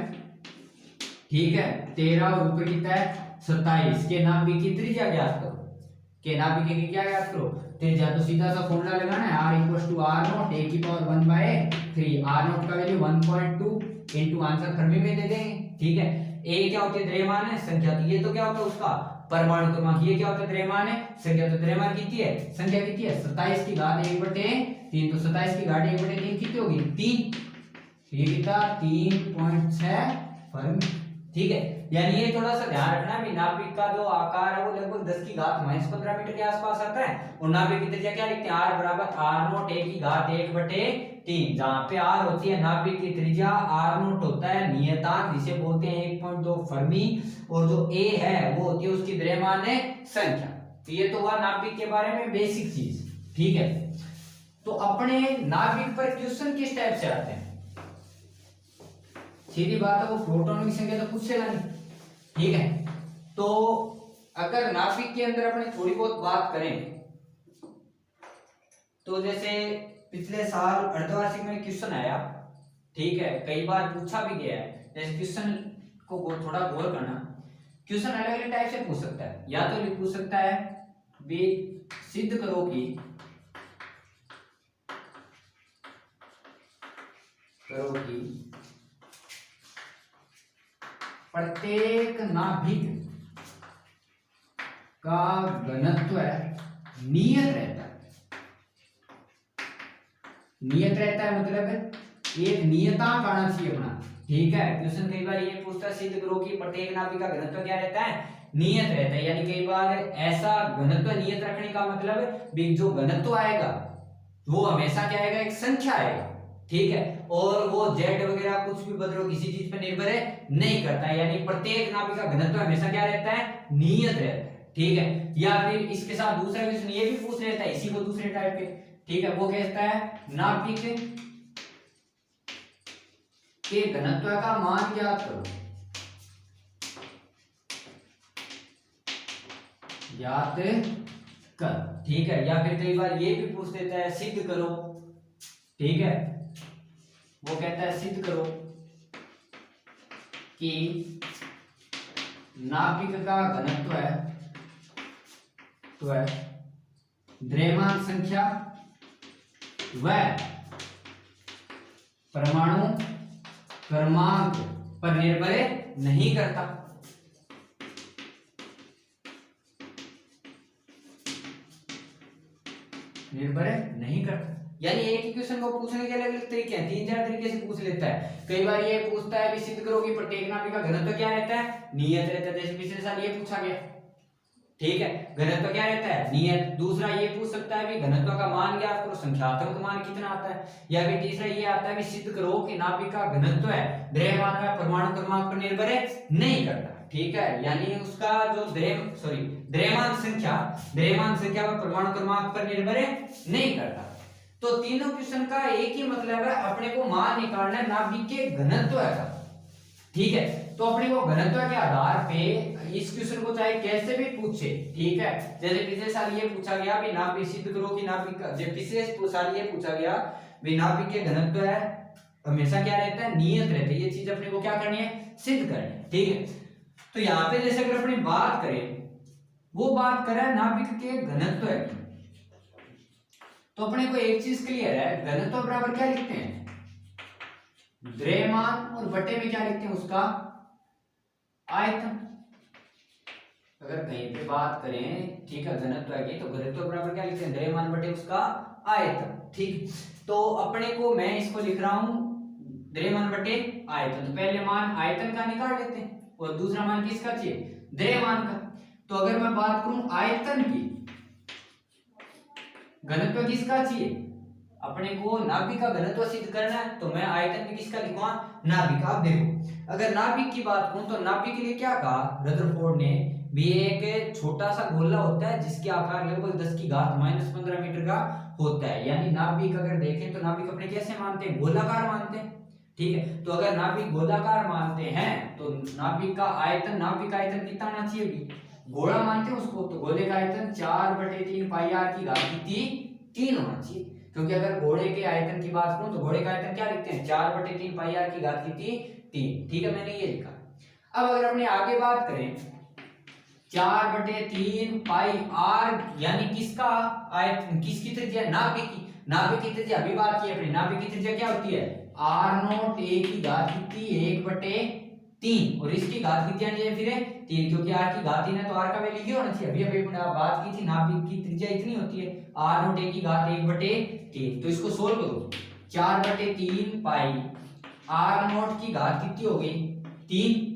ठीक है, 13 और ऊपर कितना है 27, के नाभिक की त्रिज्या ज्ञात करो, के नाभिक की क्या ज्ञात करो, त्रिज्या। तो सीधा सा फॉर्मूला लगाना है, r = r नॉट a की पावर 1/3, r नॉट का वैल्यू 1.2 इनटू आंसर फर्मी में दे देंगे। ठीक है, a क्या होती है, द्रव्यमान संख्या, तो ये तो क्या होता है उसका परमाणु क्रमांक, ये क्या होता है द्रव्यमान संख्या, तो द्रव्यमान कितनी है, संख्या कितनी है 27 की घात 1/3, तो 27 की घात 1/3 कितनी होगी 3, ये कितना 3.6 फर्मी। ठीक है, यानी ये थोड़ा सा ध्यान रखना है, नाभिक का जो आकार है वो लगभग 10 की घात -15 मीटर के आसपास आता है, और नाभिक की त्रिज्या क्या लिखते हैं, r बराबर r नोट a की घात 1/3, जहां पे r होती है नाभिक की त्रिज्या, r नोट होता है नियतांक जिसे बोलते हैं 1.2 फर्मी, और जो a है वो होती है उसकी द्रव्यमान संख्या। तो ये तो हुआ नाभिक के बारे में बेसिक चीज। ठीक है, तो अपने नाभिक पर क्वेश्चन किस टाइप से आते हैं, सीधी बात है, वो प्रोटॉन की संख्या तो पूछेगा नहीं। ठीक है, तो अगर नाभिक के अंदर अपने थोड़ी बहुत बात करें, तो जैसे पिछले साल अर्धवार्षिक में क्वेश्चन आया, ठीक है, कई बार पूछा भी गया है, जैसे क्वेश्चन को थोड़ा गौर करना, क्वेश्चन अलग अलग टाइप से पूछ सकता है, या तो पूछ सकता है भी सिद्ध करो कि प्रत्येक नाभिक का घनत्व नियत रहता है, नियत रहता है मतलब एक नियतांक आना चाहिए अपना। ठीक है, क्वेश्चन कई बार ये पूछता है सिद्ध करो कि प्रत्येक नाभिक का घनत्व क्या रहता है, नियत रहता है, यानी कई बार ऐसा घनत्व नियत रखने का मतलब भी जो घनत्व आएगा वो हमेशा क्या आएगा, एक संख्या आएगा। ठीक है, और वो जेड वगैरह कुछ भी बदलो किसी चीज पर निर्भर नहीं करता है, यानी प्रत्येक नाभिक का घनत्व हमेशा क्या रहता है, नियत रहता है। ठीक है, या फिर इसके साथ दूसरा क्वेश्चन ये भी पूछ लेता है, इसी को दूसरे टाइप के, ठीक है, वो कहता है नाभिक के घनत्व का मान ज्ञात करो, ज्ञात कर। ठीक है, या फिर कई बार ये भी पूछ देता है सिद्ध करो। ठीक है, वो कहता है सिद्ध करो कि नाभिक का घनत्व है तो है द्रव्यमान संख्या व परमाणु क्रमांक पर निर्भर नहीं करता। निर्भर नहीं करता, यानी एक ही क्वेश्चन को पूछने के अलग अलग तरीके हैं, 3-4 तरीके से पूछ लेता है। कई बार ये पूछता है कि सिद्ध करो कि प्रत्येक नाभिक का घनत्व क्या रहता है, नियत रहता है, जैसे पिछले साल ये पूछा गया। ठीक है, घनत्व क्या रहता है, नियत। दूसरा ये पूछ सकता है कि घनत्व का मान ज्ञात करो, संख्यात्मक मान कितना आता है। या फिर तीसरा ये आता है कि सिद्ध करो कि नाभिक का घनत्व है द्रव्यमान व परमाणु क्रमांक पर निर्भर नहीं करता। ठीक है, यानी उसका जो द्रव्यमान संख्या व परमाणु क्रमांक पर निर्भर नहीं करता। तो तीनों क्वेश्चन का एक ही मतलब है, अपने को मान निकालना है नाभिक के घनत्व का। ठीक है, तो अपने को घनत्व के आधार पे इस क्वेश्चन को चाहे कैसे भी पूछे। ठीक है, जैसे पिछले साल ये पूछा गया भी नाभिक सिद्ध करो कि नाभिक का, जब पिछले साल ये पूछा गया भी नाभिक के घनत्व है हमेशा क्या रहता है, नियत रहता है। ये चीज अपने को क्या करनी है, सिद्ध करनी है। ठीक है, तो यहाँ पे जैसे अगर अपनी बात करें, वो बात कर रहा है नाभिक के घनत्व की, तो अपने को एक चीज क्लियर है, घनत्व बराबर क्या लिखते हैं, द्रव्यमान, और बटे में क्या लिखते हैं उसका आयतन। अगर कहीं पे बात करें, ठीक है, घनत्व की, तो घनत्व बराबर क्या लिखते हैं, द्रव्यमान बटे उसका आयतन। ठीक, तो अपने को मैं इसको लिख रहा हूं द्रव्यमान बटे आयतन। तो पहले मान आयतन का निकाल लेते हैं और दूसरा मान किसका चाहिए, द्रव्यमान का। तो अगर मैं बात करूं आयतन की, घनत्व किसका चाहिए, अपने को नाभिक का घनत्व सिद्ध करना है, तो मैं आयतन में किसका लिखूंगा, नाभिक। आप देखो अगर नाभिक की बात करूं तो नाभिक के लिए क्या कहा रदरफोर्ड ने भी, एक छोटा सा गोला होता है जिसके आकार लगभग 10 की घात -15 मीटर का होता है। यानी नाभिक अगर देखें तो नाभिक अपने कैसे मानते हैं, गोलाकार मानते हैं। ठीक है, तो अगर नाभिक गोलाकार मानते हैं तो नाभिक का आयतन, नाभिक का आयतन कितना होना चाहिए, भी गोला मानते हैं उसको, तो गोले का आयतन 4/3 पाई r की घात 3 होना चाहिए। क्योंकि अगर घोड़े के आयतन की बात करूं तो घोड़े का आयतन क्या लिखते हैं, 4/3 पाई r की घात 3। ठीक है, मैंने ये लिखा। अब अगर अपने आगे बात करें 4/3 पाई r यानी किसका आयतन, किसकी त्रिज्या, नाभिक की। नाभिक की त्रिज्या अभी बात की अपने, नाभिक की त्रिज्या क्या होती है, r0 a की घात कितनी, 1/3, और इसकी घात कितनी आनी चाहिए फिर 3, क्योंकि r की घात 3 है तो r का वैल्यू क्या होना चाहिए, अभी बात की थी नाभिक की त्रिज्या इतनी होती है, r0 a की घात 1/3। तो इसको सोल्व करो, 4/3 पाई r0 की घात कितनी हो गई 3,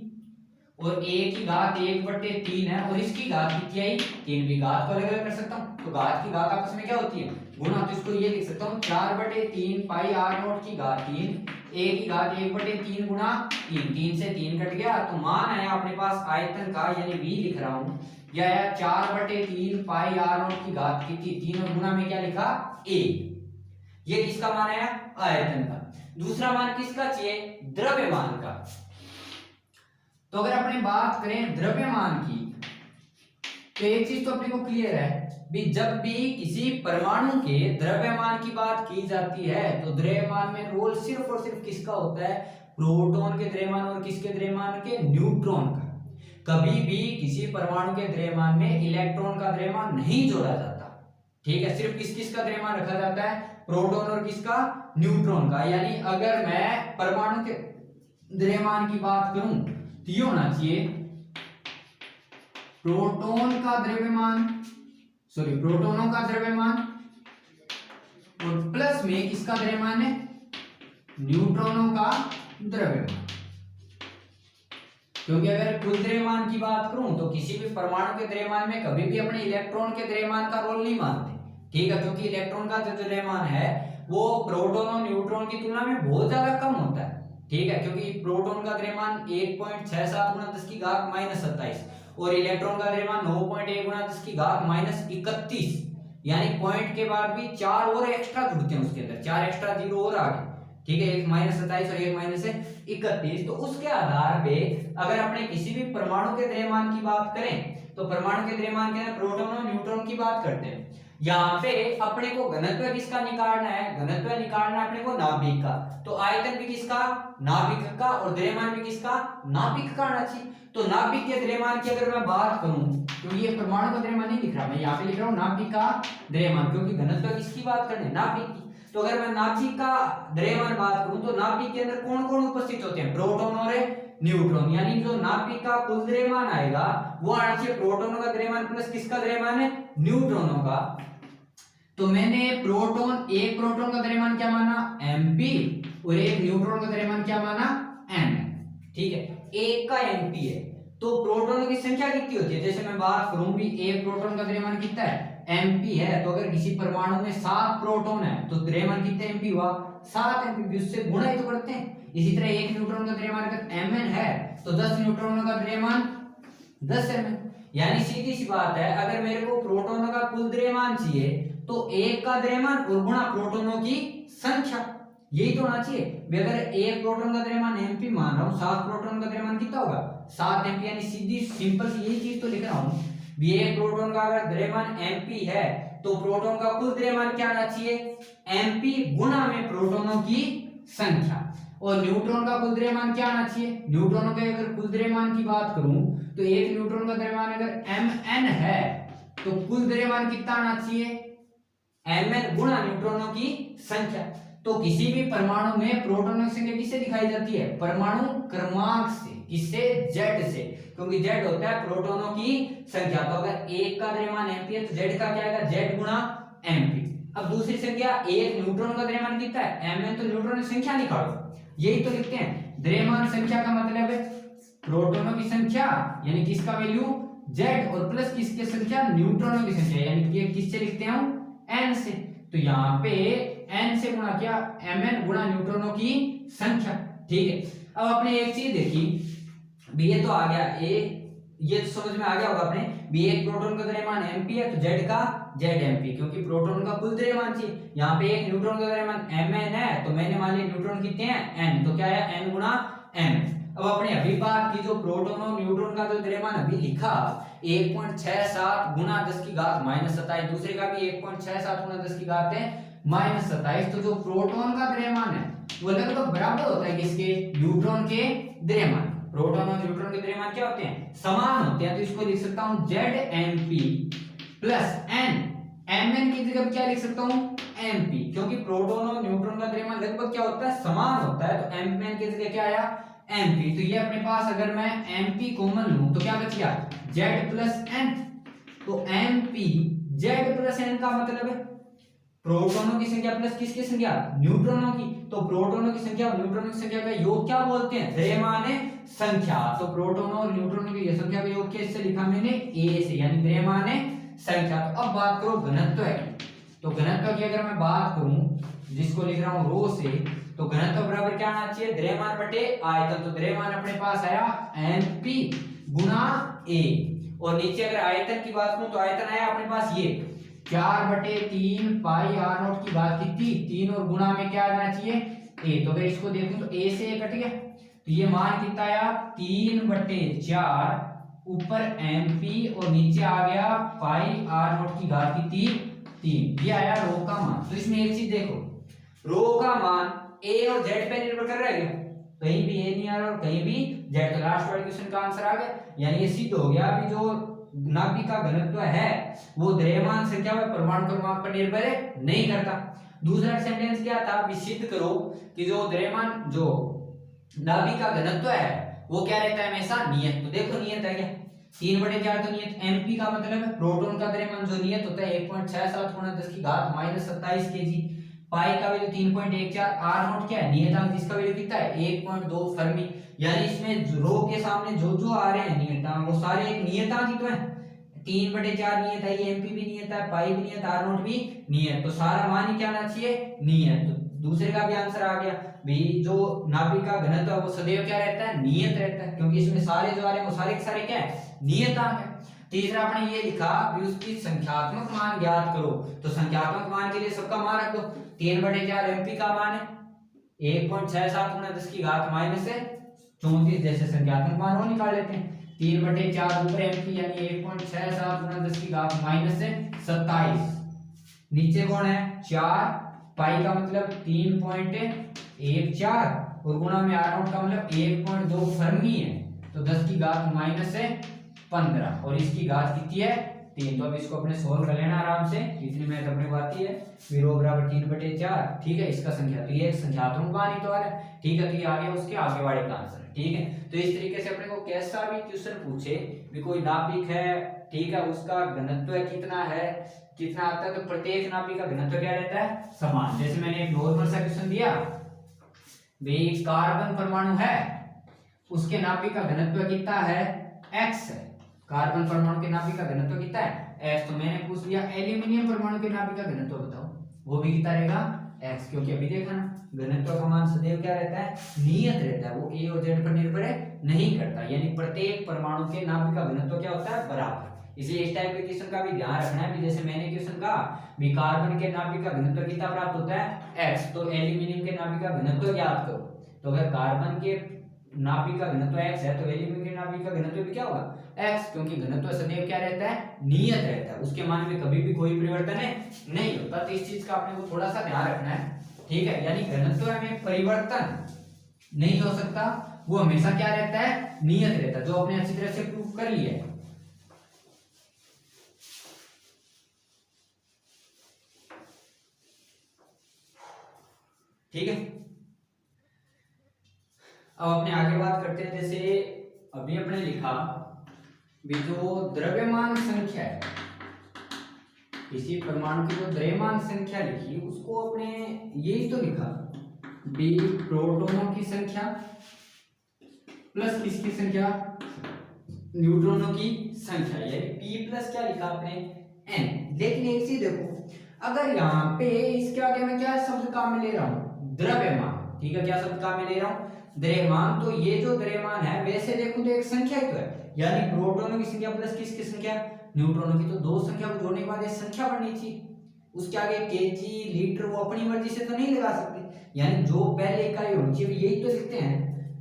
और a की घात 1/3 है, और इसकी घात कितनी आई 3, भी घात को अलग अलग कर सकता हूं, तो घात की घात आपस में क्या होती है, गुणा। तो इसको ये लिख सकता हूं 4/3 पाई r0 की घात 3, a की घात 1/3 गुणा 3 से 3 कट गया, तो मान आया अपने पास आयतन का, यानी v लिख रहा हूं, यह आया 4/3 पाई r0 की घात कितनी 3, और गुणा में क्या लिखा a। ये किसका मान आया, आयतन का। दूसरा मान किसका चाहिए, द्रव्यमान का। तो अगर अपने बात करें द्रव्यमान की, तो एक चीज तो अपने को क्लियर है भी, जब भी किसी परमाणु के द्रव्यमान की बात की जाती है तो द्रव्यमान में रोल सिर्फ और सिर्फ किसका होता है, प्रोटॉन के द्रव्यमान और किसके द्रव्यमान के, न्यूट्रॉन का। कभी भी किसी परमाणु के द्रव्यमान में इलेक्ट्रॉन का द्रव्यमान नहीं जोड़ा जाता। ठीक है, सिर्फ किस किस का द्रव्यमान रखा जाता है, प्रोटॉन और किसका, न्यूट्रॉन का। यानी अगर मैं परमाणु के द्रव्यमान की बात करूं तो ये होना चाहिए प्रोटॉन का द्रव्यमान, सॉरी प्रोटॉनों का द्रव्यमान, और प्लस में किसका द्रव्यमान है, न्यूट्रॉनों का द्रव्यमान। क्योंकि अगर कुल द्रव्यमान की बात करूं तो किसी भी परमाणु के द्रव्यमान में कभी भी अपने इलेक्ट्रॉन के द्रव्यमान का रोल नहीं मानते। ठीक है, क्योंकि इलेक्ट्रॉन का जो द्रव्यमान है वो प्रोटॉन और न्यूट्रॉन की तुलना में बहुत ज्यादा कम होता है। ठीक है, क्योंकि प्रोटॉन का द्रव्यमान 1.67 गुना 10 की घात -27, और इलेक्ट्रॉन का द्रव्यमान 9.1 गुना 10 की घात -31, यानी पॉइंट के बाद भी 4 और एक्स्ट्रा जुड़ते हैं उसके अंदर, 4 एक्स्ट्रा जीरो और आ गए। ठीक है, एक -27 और एक -31। तो उसके आधार पे अगर अपने किसी भी परमाणु के द्रव्यमान की बात करें तो परमाणु के द्रव्यमान के अंदर प्रोटॉन और न्यूट्रॉन की बात करते हैं। यहाँ पे अपने को घनत्व किसका निकालना है, घनत्व निकालना है अपने को नाभिक का। तो आयतन भी किसका, नाभिक का, और द्रव्यमान भी किसका, नाभिक का आना चाहिए। तो नाभिक के द्रव्यमान की अगर मैं बात करूं तो ये परमाणु का द्रव्यमान नहीं लिख रहा, मैं यहाँ पे लिख रहा हूँ नाभिक का द्रव्यमान, क्योंकि घनत्व किसकी बात करनी है, नाभिक की। तो अगर मैं नाभिक का द्रव्यमान बात करूं तो नाभिक के अंदर कौन कौन उपस्थित होते हैं, प्रोटॉन और न्यूट्रॉन। यानी जो नाभिक का कुल द्रव्यमान आएगा वो आना चाहिए प्रोटॉनों का द्रव्यमान प्लस किसका द्रव्यमान है, न्यूट्रॉनों का। तो मैंने एक प्रोटॉन का द्रव्यमान क्या माना, mp, और एक न्यूट्रॉन का द्रव्यमान क्या माना, n। ठीक है, एक का mp है तो प्रोटॉनों की संख्या कितनी होती है, जैसे मैं बात करूं भी एक प्रोटॉन का द्रव्यमान कितना है, mp है। तो अगर किसी परमाणु में 7 प्रोटॉन है तो द्रव्यमान कितने mp हुआ, 7 mp, उससे गुणा ही तो करते हैं। इसी तरह एक न्यूट्रॉन का द्रव्यमान अगर mn है तो 10 न्यूट्रॉनों का द्रव्यमान 10 mn। यानी सीधी सी बात है, अगर मेरे को प्रोटॉनों का कुल द्रव्यमान चाहिए तो एक का द्रव्यमान और गुणा प्रोटॉनों की संख्या, यही तो होना चाहिए। अगर एक प्रोटॉन का द्रव्यमान mp मान रहा हूं, 7 प्रोटॉन का द्रव्यमान कितना होगा, 7 mp। यानी सीधी सिंपल सी यही चीज तो लिख रहा हूं, एक प्रोटॉन का अगर द्रव्यमान mp है तो प्रोटॉन का कुल द्रव्यमान क्या आना चाहिए, mp गुणा में प्रोटॉनों की संख्या। और न्यूट्रॉन का कुल द्रव्यमान क्या आना चाहिए, न्यूट्रॉनों के अगर कुल द्रव्यमान की बात करूं तो एक न्यूट्रॉन का द्रव्यमान अगर mn है तो कुल द्रव्यमान कितना आना चाहिए, mn गुणा न्यूट्रॉनों की संख्या। तो किसी भी परमाणु में प्रोटॉनों की संख्या किससे दिखाई जाती है, परमाणु क्रमांक से, किससे, z से, क्योंकि z होता है प्रोटॉनों की संख्या। तो अगर एक का द्रव्यमान mp है तो z का क्या आएगा, z गुणा mp। अब दूसरी संख्या, एक न्यूट्रॉन का द्रव्यमान कितना है, mn, तो न्यूट्रॉन की संख्या निकालो। यही तो लिखते हैं। द्रव्यमान संख्या का मतलब है प्रोटॉनों की संख्या यानी किसका वैल्यू z, और प्लस किसकी संख्या न्यूट्रॉनों की संख्या यानी कि किससे लिखते हैं हम n से। तो यहाँ पे n से गुणा किया mn गुणा न्यूट्रॉनों की संख्या। ठीक है, अब आपने एक चीज देखी भी, ये तो आ गया ये तो समझ में आ गया होगा अपने भी, एक प्रोटॉन का द्रव्यमान mp है तो z का zmp, क्योंकि प्रोटॉन का कुल द्रव्यमान चाहिए। यहाँ पे एक न्यूट्रॉन का द्रव्यमान mn है तो मैंने मान लिया न्यूट्रॉन कितने हैं n, तो क्या आया n गुणा m। अब अपने अभी बात की जो प्रोटॉन और न्यूट्रॉन का जो द्रव्यमान अभी लिखा 1.67 गुना 10 की घात -27, दूसरे का भी 1.67 गुना 10 की घात है -27, तो जो प्रोटॉन का द्रव्यमान है वो लगभग बराबर होता है किसके, न्यूट्रॉन के द्रव्यमान। प्रोटॉन और न्यूट्रॉन के द्रव्यमान क्या होते हैं, समान होते हैं, तो इसको लिख सकता हूं ZMP प्लस n, mn की जगह क्या लिख सकता हूं mp, क्योंकि प्रोटॉन और न्यूट्रॉन का द्रव्यमान लगभग क्या होता है, समान होता है, तो mn की जगह क्या आया mp। तो ये अपने पास अगर मैं mp कॉमन लूं तो क्या बच गया z प्लस n, तो mp z प्लस n का मतलब है प्रोटॉनों की संख्या प्लस किसकी संख्या, न्यूट्रॉनों की। तो प्रोटॉनों की संख्या और न्यूट्रॉनों की संख्या का योग क्या बोलते हैं, द्रव्यमान संख्या। तो प्रोटॉनों और न्यूट्रॉनों की संख्या का योग कैसे लिखा मैंने, a से, यानी द्रव्यमान संख्या। तो अब बात करो घनत्व की, तो घनत्व की अगर मैं बात करूं जिसको लिख रहा हूं रो से, तो घनत्व बराबर क्या आना चाहिए, द्रव्यमान बटे आयतन। तो द्रव्यमान अपने पास आया mp गुना a, और नीचे अगर आयतन की बात करूं तो आयतन आया अपने पास ये 4/3 पाई r नॉट की बात कितनी 3, और गुणा में क्या आना चाहिए a। तो अगर इसको देखूं तो a से a कट गया, तो ये मान कितना आया 3/4 ऊपर mp और नीचे आ गया पाई r नॉट की घात की 3। ये आया रो का मान। तो इसमें एक चीज देखो, रो का मान a और z पे निर्भर कर रहा है, कहीं भी a नहीं आ रहा और कहीं भी z। तो लास्ट वाले क्वेश्चन का आंसर आ गया, यानी ये सिद्ध हो गया अभी जो नाभिक का घनत्व है वो द्रव्यमान संख्या व परमाणु क्रमांक पर निर्भर नहीं करता। दूसरा सेंटेंस क्या था, भी सिद्ध करो कि जो द्रव्यमान जो नाभिक का घनत्व है वो क्या रहता है हमेशा नियत। तो देखो नियत है क्या 3/4, तो नियत mp का मतलब है प्रोटॉन का द्रव्यमान जो नियत होता है 1.67 गुणा 10 की घात -27 केजी, पाई का वैल्यू 3.14, r नॉट क्या है नियतांक जिसका वैल्यू कितना है 1.2 फर्मी। यानी इसमें रो के सामने जो जो आ रहे हैं नियतांक वो सारे एक नियतांक ही तो है। 3/4 नियत है, ये mp भी नियत है, पाई भी नियत, r नॉट भी नियत, तो सारा मान ही क्या आना चाहिए नियत। तो दूसरे का भी आंसर आ गया भी, जो नाभिक का घनत्व है वो सदैव क्या रहता है नियत रहता है, क्योंकि इसमें सारे जो आ रहे हैं वो सारे के सारे क्या है नियतांक है। तीसरा आपने ये लिखा भी उसकी संख्यात्मक मान ज्ञात करो, तो संख्यात्मक मान के लिए सबका मान रख दो। 3/4 mp का मान है 1.67 गुणा 10 की घात -34, जैसे संख्यात्मक मान वो निकाल लेते हैं। 3/4 ऊपर mp यानी 1.67 गुणा 10 की घात -27, नीचे कौन है 4, पाई का मतलब 3.14 और गुणा में r नॉट का मतलब 1.2 फर्मी है, तो 10 की घात -15 और इसकी घात कितनी है 3। तो अब इसको अपने सोल्व कर लेना आराम से, इतनी मेहनत अपने को आती है। रो बराबर 3/4, ठीक है, इसका संख्या तो ये संख्यात्मक मान ही तो आ रहा है, ठीक है, तो ये आ गया उसके आगे वाले का आंसर, ठीक है। तो इस तरीके से अपने को कैसा भी क्वेश्चन पूछे भी, कोई नाभिक है, ठीक है, उसका घनत्व कितना है कितना आता है, तो प्रत्येक नाभिक का घनत्व क्या रहता है समान। जैसे मैंने एक नॉर्मल सा क्वेश्चन दिया भाई, कार्बन परमाणु है उसके नाभिक का घनत्व कितना है x है, कार्बन परमाणु के नाभिक का घनत्व कितना है x। तो मैंने पूछ लिया एल्यूमिनियम परमाणु के नाभिक का घनत्व बताओ, वो भी कितना रहेगा x, क्योंकि अभी देखा ना घनत्व का मान सदैव क्या रहता है नियत रहता है, वो a और z पर निर्भर नहीं करता, यानी प्रत्येक परमाणु के नाभिक का घनत्व क्या होता है बराबर। इसलिए इस टाइप के क्वेश्चन का भी ध्यान रखना है। जैसे मैंने क्वेश्चन कहा भी कार्बन के नाभिक का घनत्व कितना प्राप्त होता है x, तो एल्यूमिनियम के नाभिक का घनत्व ज्ञात करो। तो अगर कार्बन के नाभिक का घनत्व x है तो एल्यूमिनियम के नाभिक का घनत्व भी क्या होगा x, क्योंकि घनत्व सदैव क्या रहता है नियत रहता है, उसके मान में कभी भी कोई परिवर्तन नहीं होता। तो इस चीज का आपने को थोड़ा सा ध्यान रखना है, ठीक है, यानी घनत्व में परिवर्तन नहीं हो सकता, वो हमेशा क्या रहता है नियत रहता है, जो आपने अच्छी तरह से प्रूफ कर लिया है। ठीक है, अब अपने आगे बात करते हैं। जैसे अभी अपने लिखा भी जो द्रव्यमान संख्या है, किसी परमाणु की जो द्रव्यमान संख्या लिखी उसको अपने यही तो लिखा डी प्रोटॉनों की संख्या प्लस किसकी संख्या, न्यूट्रॉनों की संख्या, यानी पी प्लस क्या लिखा आपने एन। लेकिन एक चीज देखो, अगर यहाँ पे इसके आगे मैं क्या शब्द काम में ले रहा हूँ, द्रव्यमान, ठीक है, क्या शब्द काम में ले रहा हूँ, द्रव्यमान। तो ये जो द्रव्यमान है वैसे देखो तो एक संख्या ही तो है, यानी प्रोटॉनों की संख्या प्लस किसकी संख्या, न्यूट्रॉनों की। तो दो संख्या को जोड़ने के बाद ये संख्या बननी थी, उसके आगे केजी लीटर वो अपनी मर्जी से तो नहीं लगा सकते, यानी जो पहले इकाई होनी चाहिए यही तो लिखते हैं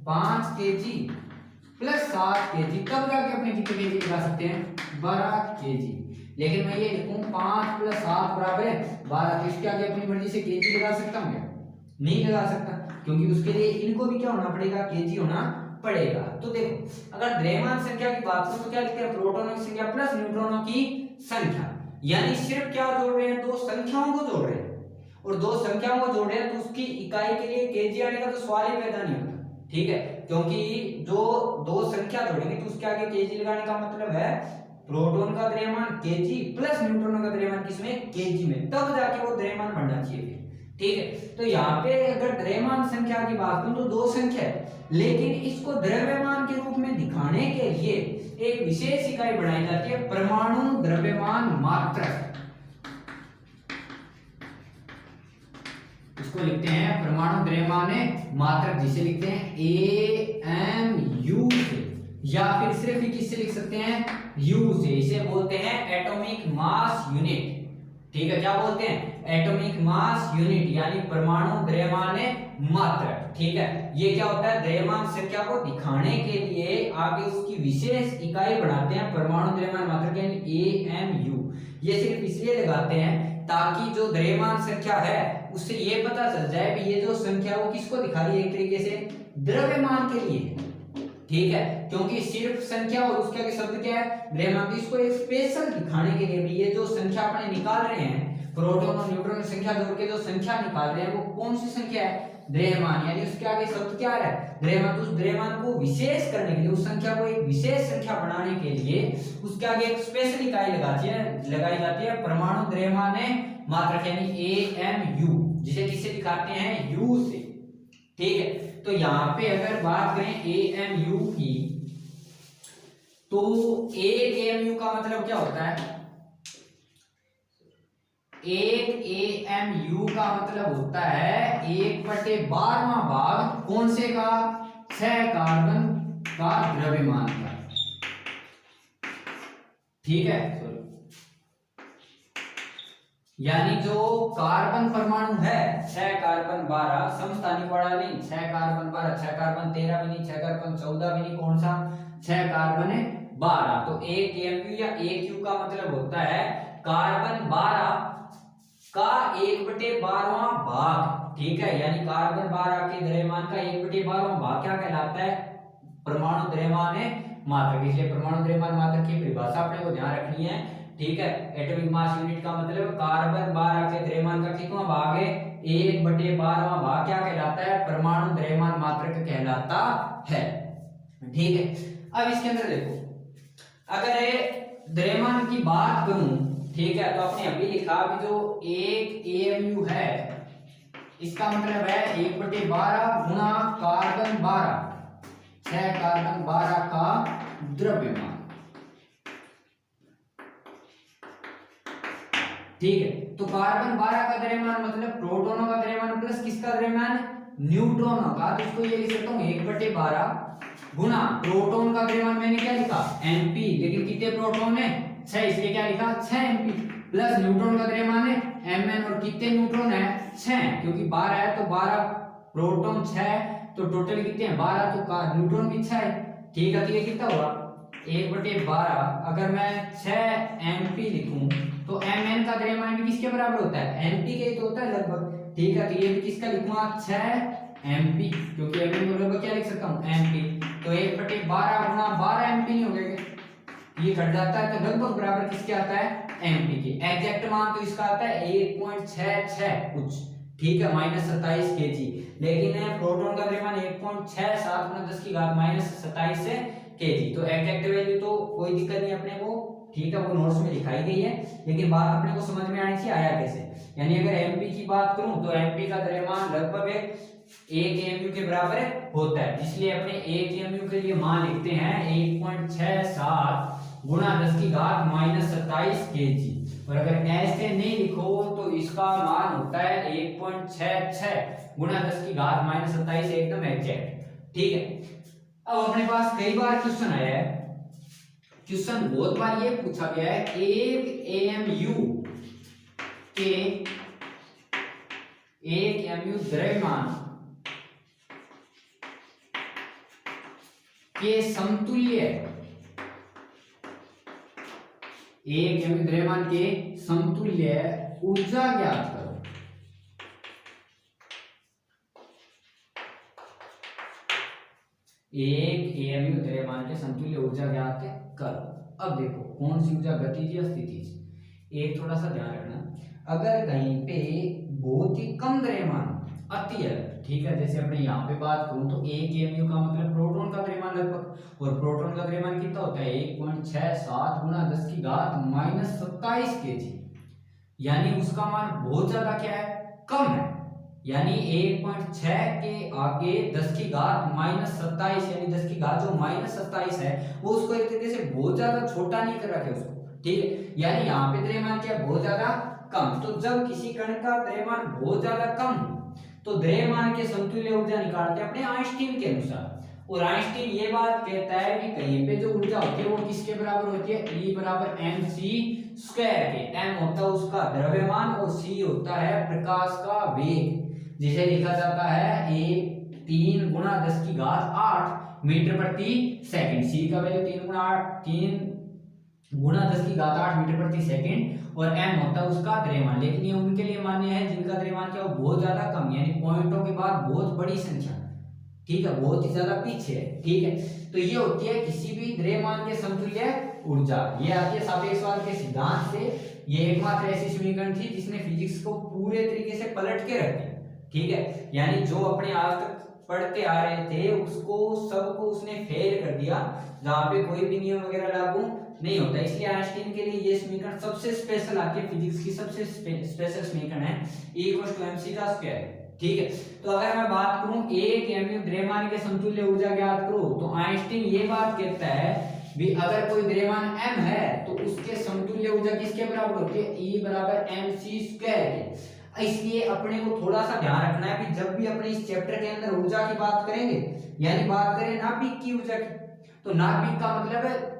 5 केजी प्लस 7 केजी, तब जाके अपने कितने केजी लगा सकते हैं 12 केजी। लेकिन मैं ये लिखूं 5 प्लस 7 बराबर है 12, इसके आगे अपनी मर्जी से केजी लगा सकता हूं क्या, नहीं लगा सकता, क्योंकि उसके लिए इनको भी क्या होना पड़ेगा, केजी होना पड़ेगा। तो देखो अगर द्रव्यमान संख्या की बात करूं तो क्या लिखते हैं, प्रोटॉनों की संख्या प्लस न्यूट्रॉनों की संख्या, यानी सिर्फ क्या जोड़ रहे हैं, दो संख्याओं को जोड़ रहे हैं, और दो संख्याओं को जोड़ रहे हैं तो उसकी इकाई के लिए केजी आने का तो सवाल ही पैदा नहीं होता, ठीक है, क्योंकि जो दो संख्या जोड़ेंगे तो उसके आगे केजी लगाने का मतलब है प्रोटॉन का द्रव्यमान केजी प्लस न्यूट्रॉन का द्रव्यमान किसमें, केजी में, तब जाके वो द्रव्यमान बढ़ना चाहिए, ठीक है। तो यहाँ पे अगर द्रव्यमान संख्या की बात करूं तो दो संख्या है, लेकिन इसको द्रव्यमान के रूप में दिखाने के लिए एक विशेष इकाई बनाई जाती है, परमाणु द्रव्यमान मात्रक, इसको लिखते हैं परमाणु द्रव्यमान मात्रक, जिसे लिखते हैं AMU से, या फिर सिर्फ किससे लिख सकते हैं, U से, इसे बोलते हैं एटॉमिक मास यूनिट, ठीक है, क्या बोलते हैं, एटॉमिक मास यूनिट, यानी परमाणु द्रव्यमान मात्रक, ठीक है। ये क्या होता है, द्रव्यमान संख्या को दिखाने के लिए आगे उसकी विशेष इकाई बनाते हैं परमाणु द्रव्यमान मात्रक, यानी AMU। ये सिर्फ इसलिए लगाते हैं ताकि जो द्रव्यमान संख्या है उससे ये पता चल जाए कि ये जो संख्या वो किसको दिखा रही है, एक तरीके से द्रव्यमान के लिए, ठीक है, क्योंकि सिर्फ संख्या और उसके आगे शब्द क्या है, द्रव्यमान। तो इसको एक स्पेशल दिखाने के लिए भी ये जो संख्या अपने निकाल रहे हैं, प्रोटॉन और न्यूट्रॉन की संख्या जोड़ के जो संख्या निकाल रहे हैं वो कौन सी संख्या है, द्रव्यमान, यानी उसके आगे शब्द क्या है, द्रव्यमान। तो उस द्रव्यमान को विशेष करने के लिए, उस संख्या को एक विशेष संख्या बनाने के लिए उसके आगे एक स्पेशल इकाई लगाई जाती है परमाणु द्रव्यमान मात्रक, यानी AMU, जिसे किससे दिखाते हैं, U से, ठीक है। तो यहाँ पे अगर बात करें AMU की, तो एक AMU का मतलब क्या होता है, एक AMU का मतलब होता है 1/12वां भाग कौन से का, 6 कार्बन का द्रव्यमान का, ठीक है, यानी जो कार्बन परमाणु है 6 कार्बन 12 समस्थानिक वाला नहीं, 6 कार्बन 12, 6 कार्बन 13 भी नहीं, 6 कार्बन 14 भी नहीं, कौन सा, 6 कार्बन 12। तो एक AMU या AQ का मतलब होता है कार्बन 12 का 1/12वां भाग, ठीक है, यानी कार्बन 12 के द्रव्यमान का 1/12वां भाग क्या कहलाता है, परमाणु द्रव्यमान मात्रक। इसलिए परमाणु द्रव्यमान मात्रक की परिभाषा अपने को ध्यान रखनी है, ठीक है। एटॉमिक मास यूनिट का मतलब कार्बन 12 के द्रव्यमान का कितना भाग है, 1/12वां भाग क्या कहलाता है, परमाणु द्रव्यमान मात्रक कहलाता है, ठीक है। अब इसके अंदर देखो, अगर द्रव्यमान की बात करूं, ठीक है, तो आपने अभी लिखा भी जो एक AMU है इसका मतलब है 1/12 गुणा कार्बन 12, 6 कार्बन 12 का द्रव्यमान, ठीक है। तो कार्बन 12 का द्रव्यमान मतलब प्रोटॉनों का द्रव्यमान प्लस किसका द्रव्यमान, न्यूट्रॉनों का। तो इसको ये लिख सकता हूं 1/12 गुणा प्रोटॉन का द्रव्यमान, मैंने क्या लिखा MP, लेकिन कितने प्रोटॉन है 6, इसलिए क्या लिखा 6 MP, प्लस न्यूट्रॉन का द्रव्यमान है Mn, और कितने न्यूट्रॉन है 6, क्योंकि 12 है तो 12 प्रोटॉन 6, तो टोटल कितने हैं 12, तो न्यूट्रॉन भी 6 है, ठीक है। तो ये कितना हुआ 1/12, अगर मैं 6 MP लिखूं तो Mn का द्रव्यमान भी किसके बराबर होता है, MP के ही तो होता है लगभग, ठीक है। तो ये भी किसका लिखूंगा 6 MP, क्योंकि Mn को लगभग क्या लिख सकता हूं MP, तो 1/12 गुणा 12 MP नहीं हो गया, ये घट जाता है तो लगभग बराबर किसके आता है, MP के। एग्जैक्ट मान तो इसका आता है 1.66 कुछ, ठीक है, -27 kg, लेकिन प्रोटॉन का द्रव्यमान 1.67 × 10⁻⁻27 kg। तो एग्जैक्ट वैल्यू तो कोई दिक्कत नहीं अपने को, ठीक है, वो नोट्स में दिखाई गई है, लेकिन बात अपने को समझ में आनी चाहिए आया कैसे। यानी अगर MP की बात करूं तो MP का द्रव्यमान लगभग 1 AMU के बराबर होता है, इसलिए अपने 1 AMU के लिए मान लिखते हैं 1.67 गुणा 10 की घात -27 kg। और अगर ऐसे नहीं लिखो तो इसका मान होता है 1.66 गुणा 10 की घात -27, एकदम एग्जैक्ट। ठीक है, अब अपने पास कई बार क्वेश्चन आया है, क्वेश्चन बहुत बार ये पूछा गया है 1 AMU के 1 AMU द्रव्यमान के समतुल्य 1 AMU द्रव्यमान के समतुल्य ऊर्जा ज्ञात करो। 1 AMU द्रव्यमान के समतुल्य ऊर्जा ज्ञात करो। अब देखो कौन सी ऊर्जा, गतिज या स्थितिज। एक थोड़ा सा ध्यान रखना, अगर कहीं पे बहुत ही कम द्रव्यमान अति है, ठीक है, जैसे अपने यहाँ पे बात करूं तो 1 AMU का मतलब प्रोटॉन का द्रव्यमान लगभग, और प्रोटॉन का द्रव्यमान कितना होता है 1.67 गुणा 10 की घात -27 kg, यानी उसका मान बहुत ज्यादा क्या है, कम है। यानी 1.6 के आगे 10 की घात -27, यानी 10 की घात जो -27 है वो उसको एक तरीके से बहुत ज्यादा छोटा नहीं कर रखे उसको, ठीक है। यानी यहाँ पे द्रव्यमान क्या बहुत ज्यादा कम, तो जब किसी कण का द्रव्यमान बहुत ज्यादा कम तो द्रव्यमान के समतुल्य ऊर्जा निकालते हैं अपने आइंस्टीन के अनुसार, और आइंस्टीन ये बात कहता है कि कहीं पे जो ऊर्जा होती है वो किसके बराबर होती है, E बराबर mc स्क्वायर के। m होता है उसका द्रव्यमान और c होता है प्रकाश का वेग, जिसे लिखा जाता है 3 गुणा 10 की घात 8 मीटर प्रति सेकंड। c का वैल्यू 3 गुणा 10 की घात 8 मीटर प्रति सेकंड, और m होता है उसका द्रव्यमान। लेकिन ये उनके लिए मान्य है जिनका द्रव्यमान क्या हो बहुत ज्यादा कम, यानी पॉइंटों के बाद बहुत बड़ी संख्या, ठीक है, बहुत ही ज्यादा पीछे है, ठीक है। तो ये होती है किसी भी द्रव्यमान के समतुल्य ऊर्जा, ये आती है सापेक्षवाद के सिद्धांत से। ये एकमात्र ऐसी समीकरण थी जिसने फिजिक्स को पूरे तरीके से पलट के रख दिया, ठीक है। यानी जो अपने आज तक पढ़ते आ रहे थे उसको सबको उसने फेल कर दिया, जहां पे कोई भी नियम वगैरह लागू नहीं होता। इसलिए आइंस्टीन के लिए ये समीकरण सबसे स्पेशल आती है, फिजिक्स की सबसे स्पेशल समीकरण है E = mc का स्क्वायर, ठीक है। तो अगर मैं बात करूं 1 AMU द्रव्यमान के समतुल्य ऊर्जा ज्ञात करो, तो आइंस्टीन ये बात कहता है भी अगर कोई द्रव्यमान m है तो उसके समतुल्य ऊर्जा किसके बराबर होती है, E बराबर mc स्क्वायर के। इसलिए अपने को थोड़ा सा ध्यान रखना है कि जब भी अपने इस चैप्टर के अंदर ऊर्जा की बात करेंगे, यानी बात करें नाभिक की ऊर्जा की, तो नाभिक का मतलब है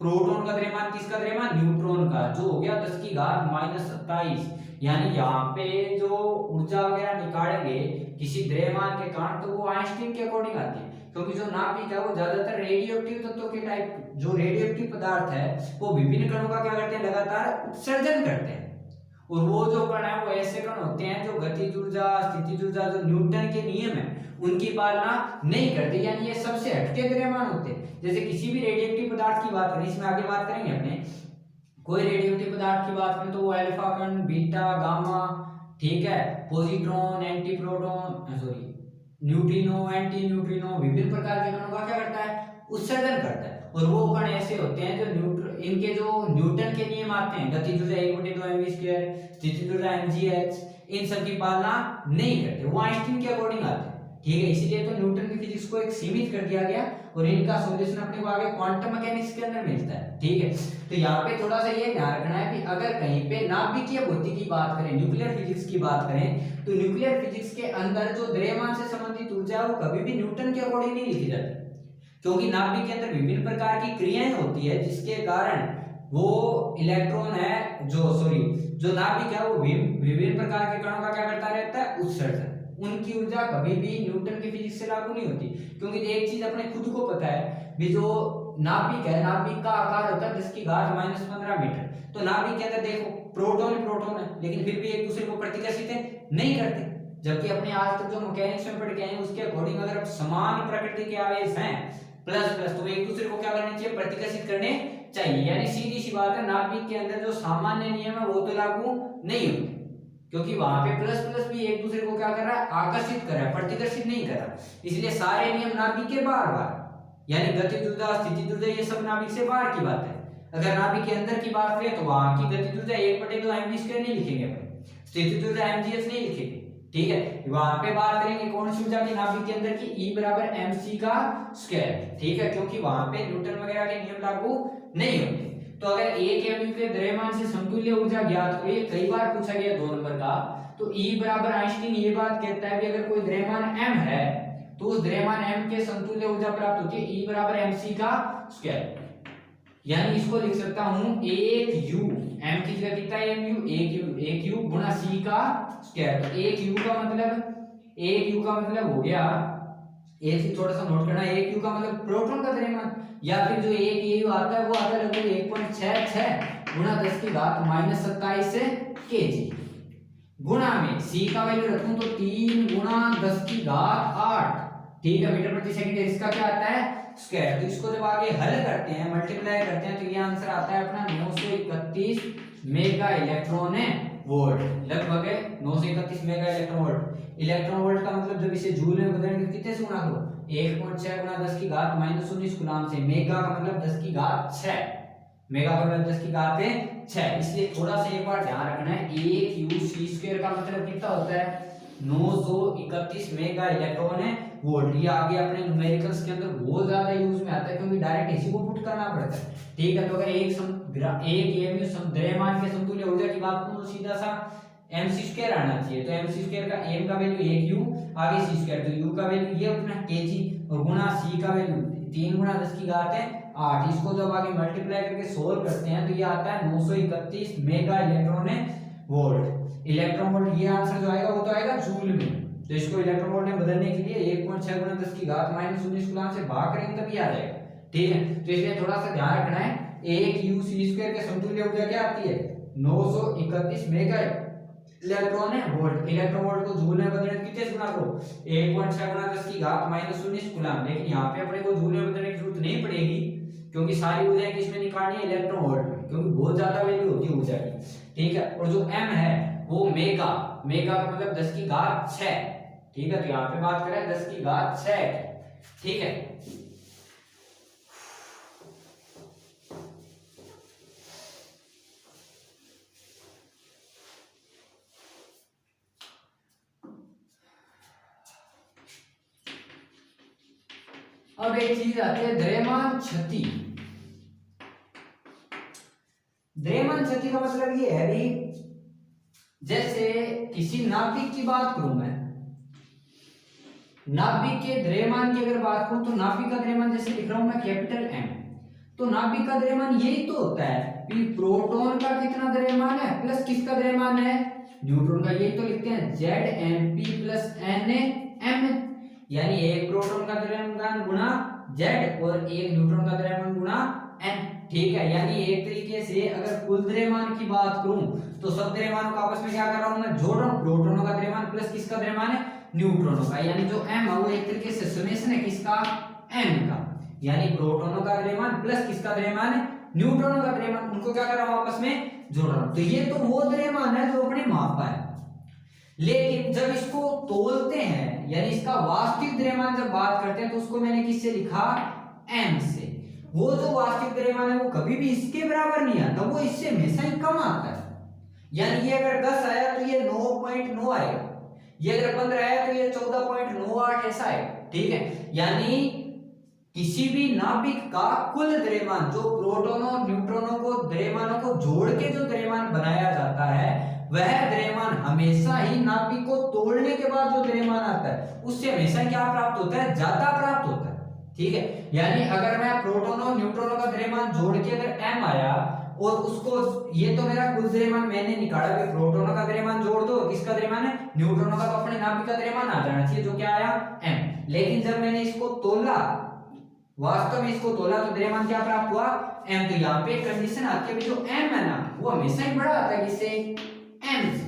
प्रोटॉन का द्रव्यमान, किसका द्रव्यमान, न्यूट्रॉन का, जो हो गया 10 की घात -27। यानी यहाँ पे जो ऊर्जा वगैरह निकालेंगे किसी द्रव्यमान के कारण तो वो आइंस्टीन के अकॉर्डिंग आती है, क्योंकि जो नाभिक है वो ज्यादातर रेडियोएक्टिव तत्वों के टाइप, जो रेडियोएक्टिव पदार्थ है वो विभिन्न कणों का क्या करते हैं, लगातार उत्सर्जन करते हैं। और वो जो कण है वो ऐसे कण होते हैं जो गतिज ऊर्जा, स्थितिज ऊर्जा, जो न्यूटन के नियम है उनकी पालना नहीं करते, यानी ये सबसे हटके द्रव्यमान होते हैं। जैसे किसी भी रेडियोएक्टिव पदार्थ की बात करें, इसमें आगे बात करेंगे अपने, कोई रेडियोएक्टिव पदार्थ की बात करें तो वो अल्फा कण, बीटा, गामा, ठीक है, positron, anti proton, sorry neutrino, anti neutrino, विभिन्न प्रकार के कणों का क्या करता है, उत्सर्जन करता है। और वो कण ऐसे होते हैं जो इनके जो न्यूटन के नियम आते हैं, गतिज ऊर्जा 1/2 mv², स्थितिज ऊर्जा mgh, इन सब की पालना नहीं करते, वो आइंस्टीन के अकॉर्डिंग आते हैं, ठीक है। इसीलिए तो न्यूटन की फिजिक्स को एक सीमित कर दिया गया और इनका सॉल्यूशन अपने को आगे क्वांटम मैकेनिक्स के अंदर मिलता है, ठीक है। तो यहाँ पे थोड़ा सा ये ध्यान रखना है कि अगर कहीं पे नाभिकीय भौतिकी की बात करें, न्यूक्लियर फिजिक्स की बात करें, तो न्यूक्लियर फिजिक्स के अंदर जो द्रव्यमान से संबंधित ऊर्जा है वो कभी भी न्यूटन के अकॉर्डिंग नहीं लिखी जाती, क्योंकि नाभिक के अंदर विभिन्न प्रकार की क्रियाएं होती है जिसके कारण वो इलेक्ट्रॉन है जो नाभिक है वो विभिन्न प्रकार के कणों का क्या करता रहता है, उत्सर्जन। उनकी ऊर्जा कभी भी न्यूटन की फिजिक्स से लागू नहीं होती, क्योंकि एक चीज अपने खुद को पता है भी जो नाभिक है, नाभिक का आकार होता है 10 की घात -15 मीटर। तो नाभिक के अंदर देखो प्रोटॉन है, लेकिन फिर भी एक दूसरे को प्रतिकर्षित नहीं करते, जबकि अपने आज तक जो मैकेनिक्स में पढ़ के आए उसके अकॉर्डिंग अगर समान प्रकृति के आवेश हैं प्लस तो एक दूसरे को क्या करना चाहिए, प्रतिकर्षित करने चाहिए। यानी सीधी सी बात है, नाभिक के अंदर जो सामान्य नियम है वो तो लागू नहीं होते, क्योंकि वहां पे प्लस भी एक दूसरे को क्या कर रहा है, आकर्षित कर रहा है, प्रतिकर्षित नहीं कर रहा। इसलिए सारे नियम नाभिक के बाहर, यानी गतिज ऊर्जा, स्थितिज ऊर्जा, ये सब नाभिक से बाहर की बात है। अगर नाभिक के अंदर की बात करें तो वहां की गतिज ऊर्जा 1/2 mv² नहीं लिखेंगे, स्थितिज ऊर्जा mgh नहीं लिखेंगे, ठीक है, वहां पे बात करेंगे कौन सी ऊर्जा की नाभिक के अंदर की, E बराबर mc का स्क्वायर, ठीक है, क्योंकि वहां पे न्यूटन वगैरह के नियम लागू नहीं होते। तो अगर 1 mu के द्रव्यमान से समतुल्य ऊर्जा ज्ञात हो, ये कई बार पूछा गया 2 नंबर का, तो E बराबर आइंस्टीन ये बात कहता है कि अगर कोई द्रव्यमान m है तो उस द्रव्यमान m के समतुल्य ऊर्जा प्राप्त होती है E बराबर mc का स्क्वायर। यानी इसको लिख सकता हूं 1 u, m की जगह कितना है mu, 1 u गुना c का स्क्वायर। तो 1 u का मतलब हो गया, एक चीज थोड़ा सा नोट करना, 1 u का मतलब प्रोटॉन का द्रव्यमान, या फिर जो 1 au आता है वो आता है लगभग 1.66 गुना 10 की घात माइनस 27 kg, गुणा में c का वैल्यू रखूं तो 3 गुना 10 की घात 8, ठीक है, मीटर प्रति सेकंड। इसका क्या आता है स्क्वायर। तो इसको जब आगे हल करते हैं, मल्टीप्लाई करते हैं, तो ये आंसर आता है अपना 931 मेगा इलेक्ट्रॉन वोल्ट, लगभग 931 mega electron volt. Electron volt का मतलब जब इसे जूल में बदलेंगे कितने से गुणा करो, 1.6 गुना 10 की घात माइनस 19 कूलम से। मेगा का मतलब 10 की घात 6, मेगा का मतलब 10 की घात 6, इसलिए थोड़ा सा एक बार ध्यान रखना है, 1 u c स्क्वायर का मतलब कितना होता है 931 मेगा इलेक्ट्रॉन वोल्ट। ये आगे अपने न्यूमेरिकल्स के अंदर बहुत ज्यादा यूज में आता है, क्योंकि डायरेक्ट इसी को पुट करना पड़ता है, ठीक है। तो अगर एक mu द्रव्यमान के समतुल्य ऊर्जा की बात करूं तो सीधा सा mc स्क्वायर आना चाहिए। तो mc स्क्वायर का m का वैल्यू 1 u, आगे c स्क्वायर, तो u का वैल्यू ये अपना kg और गुना c का वैल्यू 3 गुना 10 की घात 8। इसको जब आगे मल्टीप्लाई करके सोल्व करते हैं तो ये आता है 931 mega electron volt. Electron volt ये आंसर जो आएगा वो तो आएगा जूल में, तो इसको इलेक्ट्रॉन वोल्ट में बदलने के लिए 1.6 गुना 10 की घात माइनस 19 कूलम से भाग करेंगे तभी आ जाएगा, ठीक है। तो इसलिए थोड़ा सा ध्यान रखना है, 1 u c स्क्वायर के समतुल्य ऊर्जा क्या आती है 931 mega electron volt. Electron volt को जूल में बदलने कितने से गुणा करो, 1.6 गुना 10 की घात माइनस 19 कूलम। लेकिन यहाँ पे अपने को जूल में बदलने की जरूरत नहीं पड़ेगी, क्योंकि सारी ऊर्जा किसमें निकालनी है इलेक्ट्रॉन वोल्ट में, क्योंकि बहुत ज्यादा वैल्यू होती है ऊर्जा की, ठीक है। और जो m है वो मेगा, मेगा का मतलब 10 की घात 6, ठीक है। तो यहाँ पे बात करें 10 की घात 6, ठीक है। अब एक चीज आती है द्रव्यमान क्षति। द्रव्यमान क्षति का मतलब ये है भी, जैसे किसी नाभिक की बात करूं मैं, नाभिक के द्रव्यमान की अगर बात करूं तो नाभिक का द्रव्यमान जैसे लिख रहा हूं मैं कैपिटल M, तो नाभिक का द्रव्यमान यही तो होता है कि प्रोटॉन का कितना द्रव्यमान है प्लस किसका द्रव्यमान है न्यूट्रॉन का, यही तो लिखते हैं ZnP प्लस NM, यानी एक प्रोटॉन का द्रव्यमान गुना Z और एक न्यूट्रॉन का द्रव्यमान गुना N, ठीक है। यानी एक तरीके से अगर कुल द्रव्यमान की बात करूं तो सब द्रव्यमानों को आपस में क्या कर रहा हूं मैं जोड़ रहा हूं, प्रोटॉनों का द्रव्यमान प्लस किसका द्रव्यमान है न्यूट्रॉनों का, यानी जो m है वो एक तरीके से समेशन है किसका m का, यानी प्रोटॉनों का द्रव्यमान प्लस किसका द्रव्यमान है न्यूट्रॉनों का द्रव्यमान, उनको क्या कर रहा हूं आपस में जोड़ रहा हूं। तो ये तो वो द्रव्यमान है जो अपने मापा है, लेकिन जब इसको तोलते हैं यानी इसका वास्तविक द्रव्यमान जब बात करते हैं तो उसको मैंने किससे लिखा m से। वो जो वास्तविक द्रव्यमान है वो कभी भी इसके बराबर नहीं आता, वो इससे हमेशा ही कम आता है। यानी ये अगर 10 आया तो ये 9.9 आएगा, ये अगर 15 आया तो ये 14.98 ऐसा है, ठीक है। यानी किसी भी नाभिक का कुल द्रव्यमान जो प्रोटॉनों न्यूट्रॉनों को द्रव्यमानों को जोड़ के जो द्रव्यमान बनाया जाता है वह द्रव्यमान हमेशा ही नाभिक को तोड़ने के बाद जो द्रव्यमान आता है उससे हमेशा क्या प्राप्त होता है ज्यादा प्राप्त होता है, ठीक है। यानी अगर मैं प्रोटॉनों न्यूट्रॉनों का द्रव्यमान जोड़ के अगर m आया और उसको, ये तो मेरा कुल द्रव्यमान मैंने निकाला, भी प्रोटॉनों का द्रव्यमान जोड़ दो किसका द्रव्यमान है न्यूट्रॉनों का, तो अपने नाभिक का द्रव्यमान आ जाना चाहिए जो क्या आया m। लेकिन जब मैंने इसको तोला, वास्तव में इसको तोला तो द्रव्यमान क्या प्राप्त हुआ m। तो यहाँ पे कंडीशन आती है जो m है ना वो हमेशा ही बड़ा आता है किससे m से,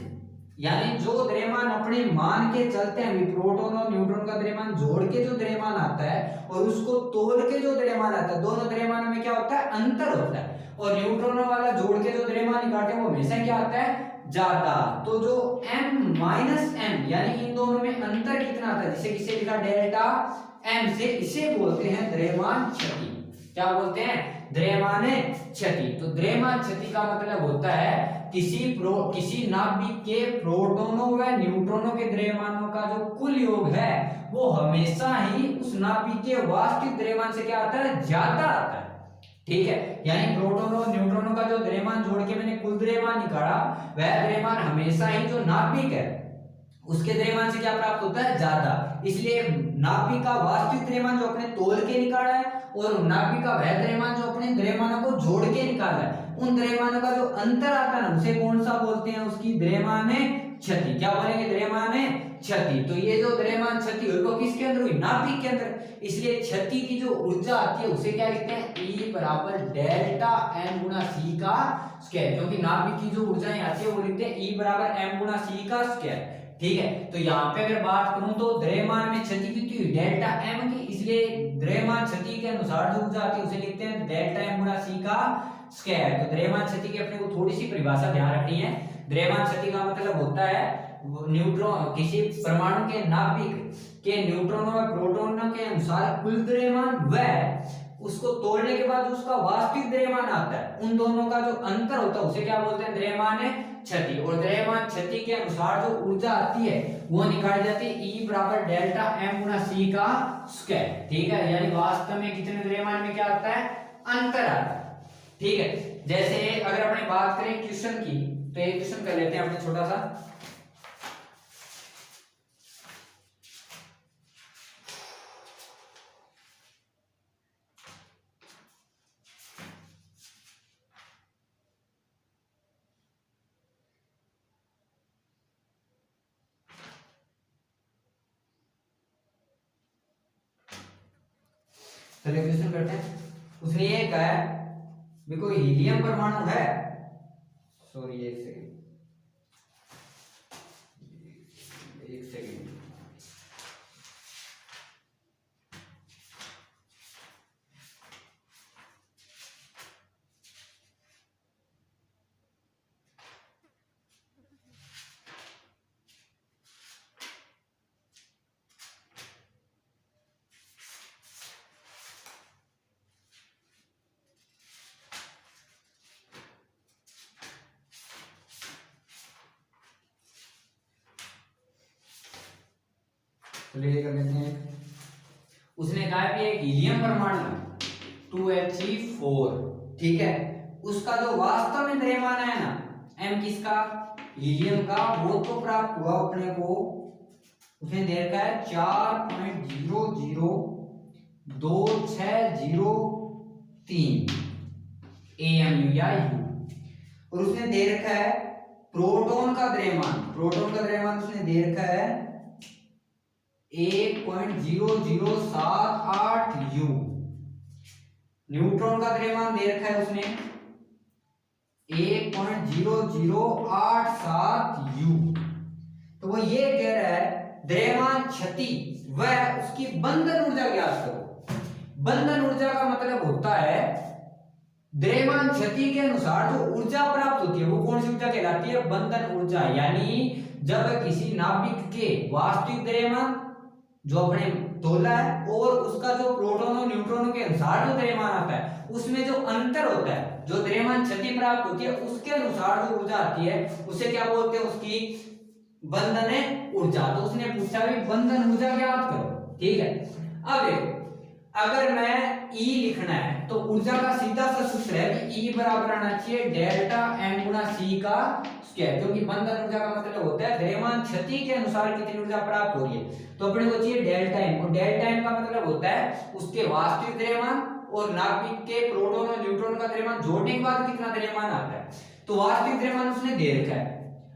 यानी जो द्रव्यमान अपने मान के चलते हैं प्रोटॉन और न्यूट्रॉन का द्रव्यमान जोड़ के जो द्रव्यमान आता है और उसको तोड़ के जो द्रव्यमान आता है, दोनों द्रव्यमानों में क्या होता है अंतर होता है, और न्यूट्रॉनों वाला जोड़ के जो द्रव्यमान निकालते हैं वो हमेशा क्या आता है ज्यादा। तो जो m माइनस m यानी इन दोनों में अंतर कितना आता है, जिसे किसे लिखा डेल्टा m से, इसे बोलते हैं द्रव्यमान क्षति, क्या बोलते हैं? द्रव्यमान क्षति। तो द्रव्यमान क्षति का मतलब होता है किसी नाभिक के प्रोटॉनों व न्यूट्रॉनों के द्रव्यमानों का जो कुल योग है वो हमेशा ही उस नाभिक के वास्तविक द्रव्यमान से क्या आता है? ज्यादा आता है। ठीक है, यानी प्रोटॉनों और न्यूट्रॉनों का जो द्रव्यमान जोड़ के मैंने कुल द्रव्यमान निकाला, वह द्रव्यमान हमेशा ही जो नाभिक है उसके द्रव्यमान से क्या प्राप्त होता है? ज्यादा। इसलिए नाभिक का वास्तविक द्रव्यमान जो अपने तोल के निकाला है और नाभिक का वह द्रव्यमान जो अपने द्रव्यमानों को जोड़ के निकाला है, उन द्रव्यमानों का जो अंतर आता है ना उसे कौन सा बोलते हैं? उसकी द्रव्यमान क्षति। क्या बोलेंगे? द्रव्यमान क्षति। तो ये जो द्रव्यमान क्षति हुई वो किसके अंदर हुई? नाभिक के अंदर। इसलिए क्षति की जो ऊर्जा आती है उसे क्या लिखते हैं? E बराबर डेल्टा m गुना c का स्क्वायर, क्योंकि नाभिक की जो ऊर्जा आती है वो लिखते हैं E बराबर m गुना c का स्क्वायर। ठीक है, तो यहाँ पे अगर बात करूं तो द्रव्यमान में क्षति कितनी हुई? डेल्टा m की। इसलिए द्रव्यमान क्षति के अनुसार जो ऊर्जा आती है उसे लिखते हैं डेल्टा m गुना c का स्क्वायर। तो द्रव्यमान क्षति की अपने को थोड़ी सी परिभाषा ध्यान रखनी है। द्रव्यमान क्षति का मतलब होता है न्यूट्रॉन किसी परमाणु के नाभिक के न्यूट्रॉनों और प्रोटॉनों के अनुसार कुल द्रव्यमान व उसको तोड़ने के बाद उसका वास्तविक द्रव्यमान आता है, उन दोनों का जो अंतर होता है उसे क्या बोलते हैं? द्रव्यमान क्षति। और द्रव्यमान क्षति के अनुसार जो ऊर्जा आती है वो निकाली जाती है E बराबर डेल्टा m गुना c का स्क्वायर। ठीक है, यानी वास्तव में कितने द्रव्यमान में क्या आता है? अंतर आता है। ठीक है, जैसे अगर अपने बात करें क्वेश्चन की, तो एक क्वेश्चन कर लेते हैं अपने छोटा सा। चलिए क्वेश्चन करते हैं। उसने ये कहा है देखो हीलियम परमाणु है, सॉरी एक सेकंड, चलिए कर लेते हैं। उसने कहा कि एक हीलियम परमाणु 2He4, ठीक है, उसका जो वास्तव में द्रव्यमान है ना m किसका? हीलियम का, वो तो प्राप्त हुआ अपने को, उसने दे रखा है 4.002603 AMU या U। और उसने दे रखा है प्रोटॉन का द्रव्यमान उसने दे रखा है 1.0078 U। न्यूट्रॉन का द्रव्यमान दे रखा है उसने 1.0087 U। तो वो ये कह रहा है द्रव्यमान क्षति व उसकी बंधन ऊर्जा ज्ञात करो। बंधन ऊर्जा का मतलब होता है द्रव्यमान क्षति के अनुसार जो ऊर्जा प्राप्त होती है वो कौन सी ऊर्जा कहलाती है? बंधन ऊर्जा। यानी जब किसी नाभिक के वास्तविक द्रव्यमान जो अपने तोला है और उसका जो प्रोटॉन और न्यूट्रॉनों के अनुसार जो द्रव्यमान आता है उसमें जो अंतर होता है, जो द्रव्यमान क्षति प्राप्त होती है उसके अनुसार जो ऊर्जा आती है उसे क्या बोलते हैं? उसकी बंधन ऊर्जा। तो उसने पूछा भी बंधन ऊर्जा ज्ञात करो। ठीक है, अब देखो अगर मैं E लिखना है तो ऊर्जा का सीधा सा सूत्र है कि E बराबर आना चाहिए डेल्टा m गुना c का स्क्वायर, क्योंकि बंधन ऊर्जा का मतलब होता है द्रव्यमान क्षति के अनुसार कितनी ऊर्जा प्राप्त हो रही है। तो अपने को चाहिए डेल्टा m, और डेल्टा m का मतलब होता है उसके वास्तविक द्रव्यमान और नाभिक के प्रोटॉन और न्यूट्रॉन का द्रव्यमान जोड़ने के बाद कितना द्रव्यमान आता है। तो वास्तविक द्रव्यमान उसने दे रखा है,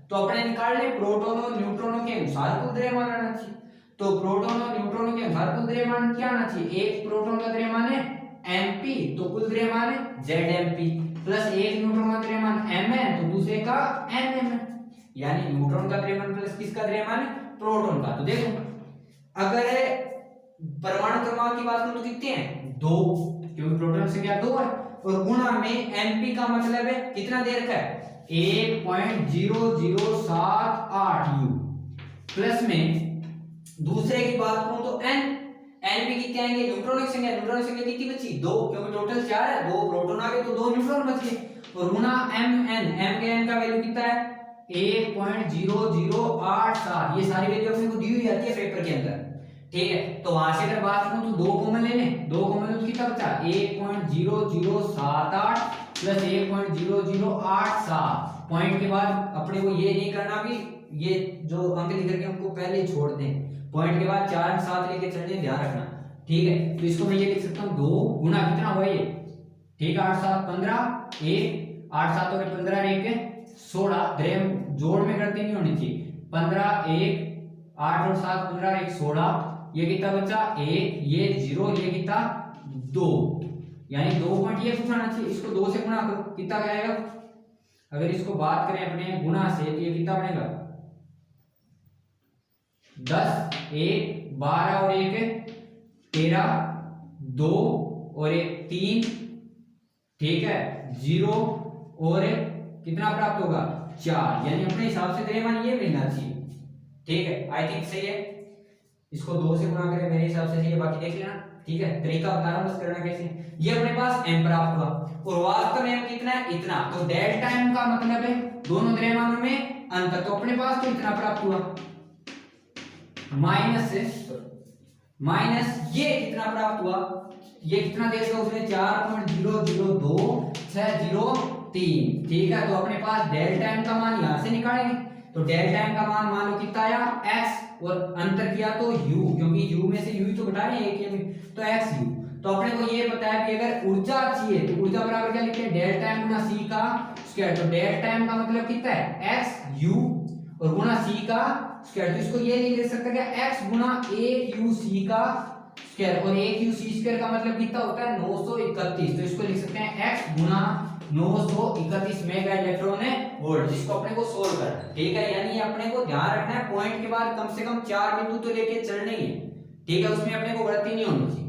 तो अपने निकाल ले प्रोटॉन और न्यूट्रॉनों के अनुसार कुल द्रव्यमान आना चाहिए। तो प्रोटॉन और न्यूट्रॉनों के अनुसार कुल द्रव्यमान क्या आना चाहिए? एक प्रोटॉन का द्रव्यमान है mp, तो कुल द्रव्यमान है zmp, प्लस एक न्यूट्रॉन का द्रव्यमान mn, तो दूसरे का nmn, यानी न्यूट्रॉन का द्रव्यमान प्लस किसका द्रव्यमान है? प्रोटॉन का। तो देखो अगर परमाणु क्रमांक की बात करूं तो कितने हैं? 2, क्योंकि प्रोटॉन से क्या 2 है, और गुणा में mp का मतलब है कितना दे रखा है? 1.0078 U, प्लस में दूसरे की बात करूं तो n Np कितने आएंगे, न्यूट्रॉनिक संख्या कितनी बची 2, क्योंकि टोटल 4 है, 2 प्रोटॉन आ गए तो 2 न्यूट्रॉन बच गए, और गुना Mn, m के n का वैल्यू कितना है 1.0087, ये सारी वैल्यू अपने को दी हुई आती है पेपर के अंदर, ठीक है। तो वहां से अगर बात करूं तो 2 कॉमन ले लें, 2 कॉमन तो कितना बचा 1.0078 प्लस 1.0087, पॉइंट के बाद अपने को ये नहीं करना भी ये जो अंक लिख करके हमको पहले छोड़ दें, पॉइंट के बाद 4 अंक साथ लेके चलने, ध्यान रखना, ठीक है। तो इसको मैं ये लिख सकता हूं 2 गुना कितना हुआ ये, ठीक है 8 7 15, 1 8 7 और 15 1 16, द्रेम जोड़ में करते नहीं होनी चाहिए, 15 1 8 और 7 15 1 16, ये कितना बचा 1, ये 0, ये कितना 2, यानी 2 पॉइंट ये उठाना चाहिए, इसको 2 से गुणा करो कितना आएगा, अगर इसको बात करें अपने गुणा से तो ये कितना बनेगा 10 1 12 और 1 13 2 और 1 3, ठीक है 0 और कितना प्राप्त होगा 4, यानी अपने हिसाब से द्रव्यमान ये मिलना चाहिए, ठीक है। आई थिंक सही है, इसको 2 से गुणा करें मेरे हिसाब से सही है, बाकी देख लेना, ठीक है। तरीका बता रहा हूं बस करना कैसे, ये अपने पास m प्राप्त हुआ और वास्तव में m कितना है इतना, तो डेल्टा m का मतलब है दोनों द्रव्यमानों में अंतर, तो अपने पास तो इतना प्राप्त हुआ, माइनस ये कितना प्राप्त हुआ, ये कितना दे दिया उसने 4.002603, ठीक है। तो अपने पास डेल्टा m का मान यहां से निकालेंगे, तो डेल्टा m का मान लो कितना आया x, और अंतर किया तो u, क्योंकि u में से u तो घटा रहे हैं एक तो x u, तो अपने को ये पता है कि अगर ऊर्जा चाहिए तो ऊर्जा बराबर क्या लिखते हैं डेल्टा m गुना c का स्क्वायर, तो डेल्टा m का मतलब कितना है x u और गुना c का स्क्वायर, तो इसको ये नहीं लिख सकते क्या x गुना 1 का स्क्वायर, और 1 स्क्वायर का मतलब कितना होता है 931, तो इसको लिख सकते हैं x गुना 931 मेगा इलेक्ट्रॉन वोल्ट, जिसको अपने को सोल्व करना है, ठीक है। यानी अपने को ध्यान रखना है पॉइंट के बाद कम से कम 4 बिंदु तो लेके चलने ही है, ठीक है, उसमें अपने को गलती नहीं होनी चाहिए।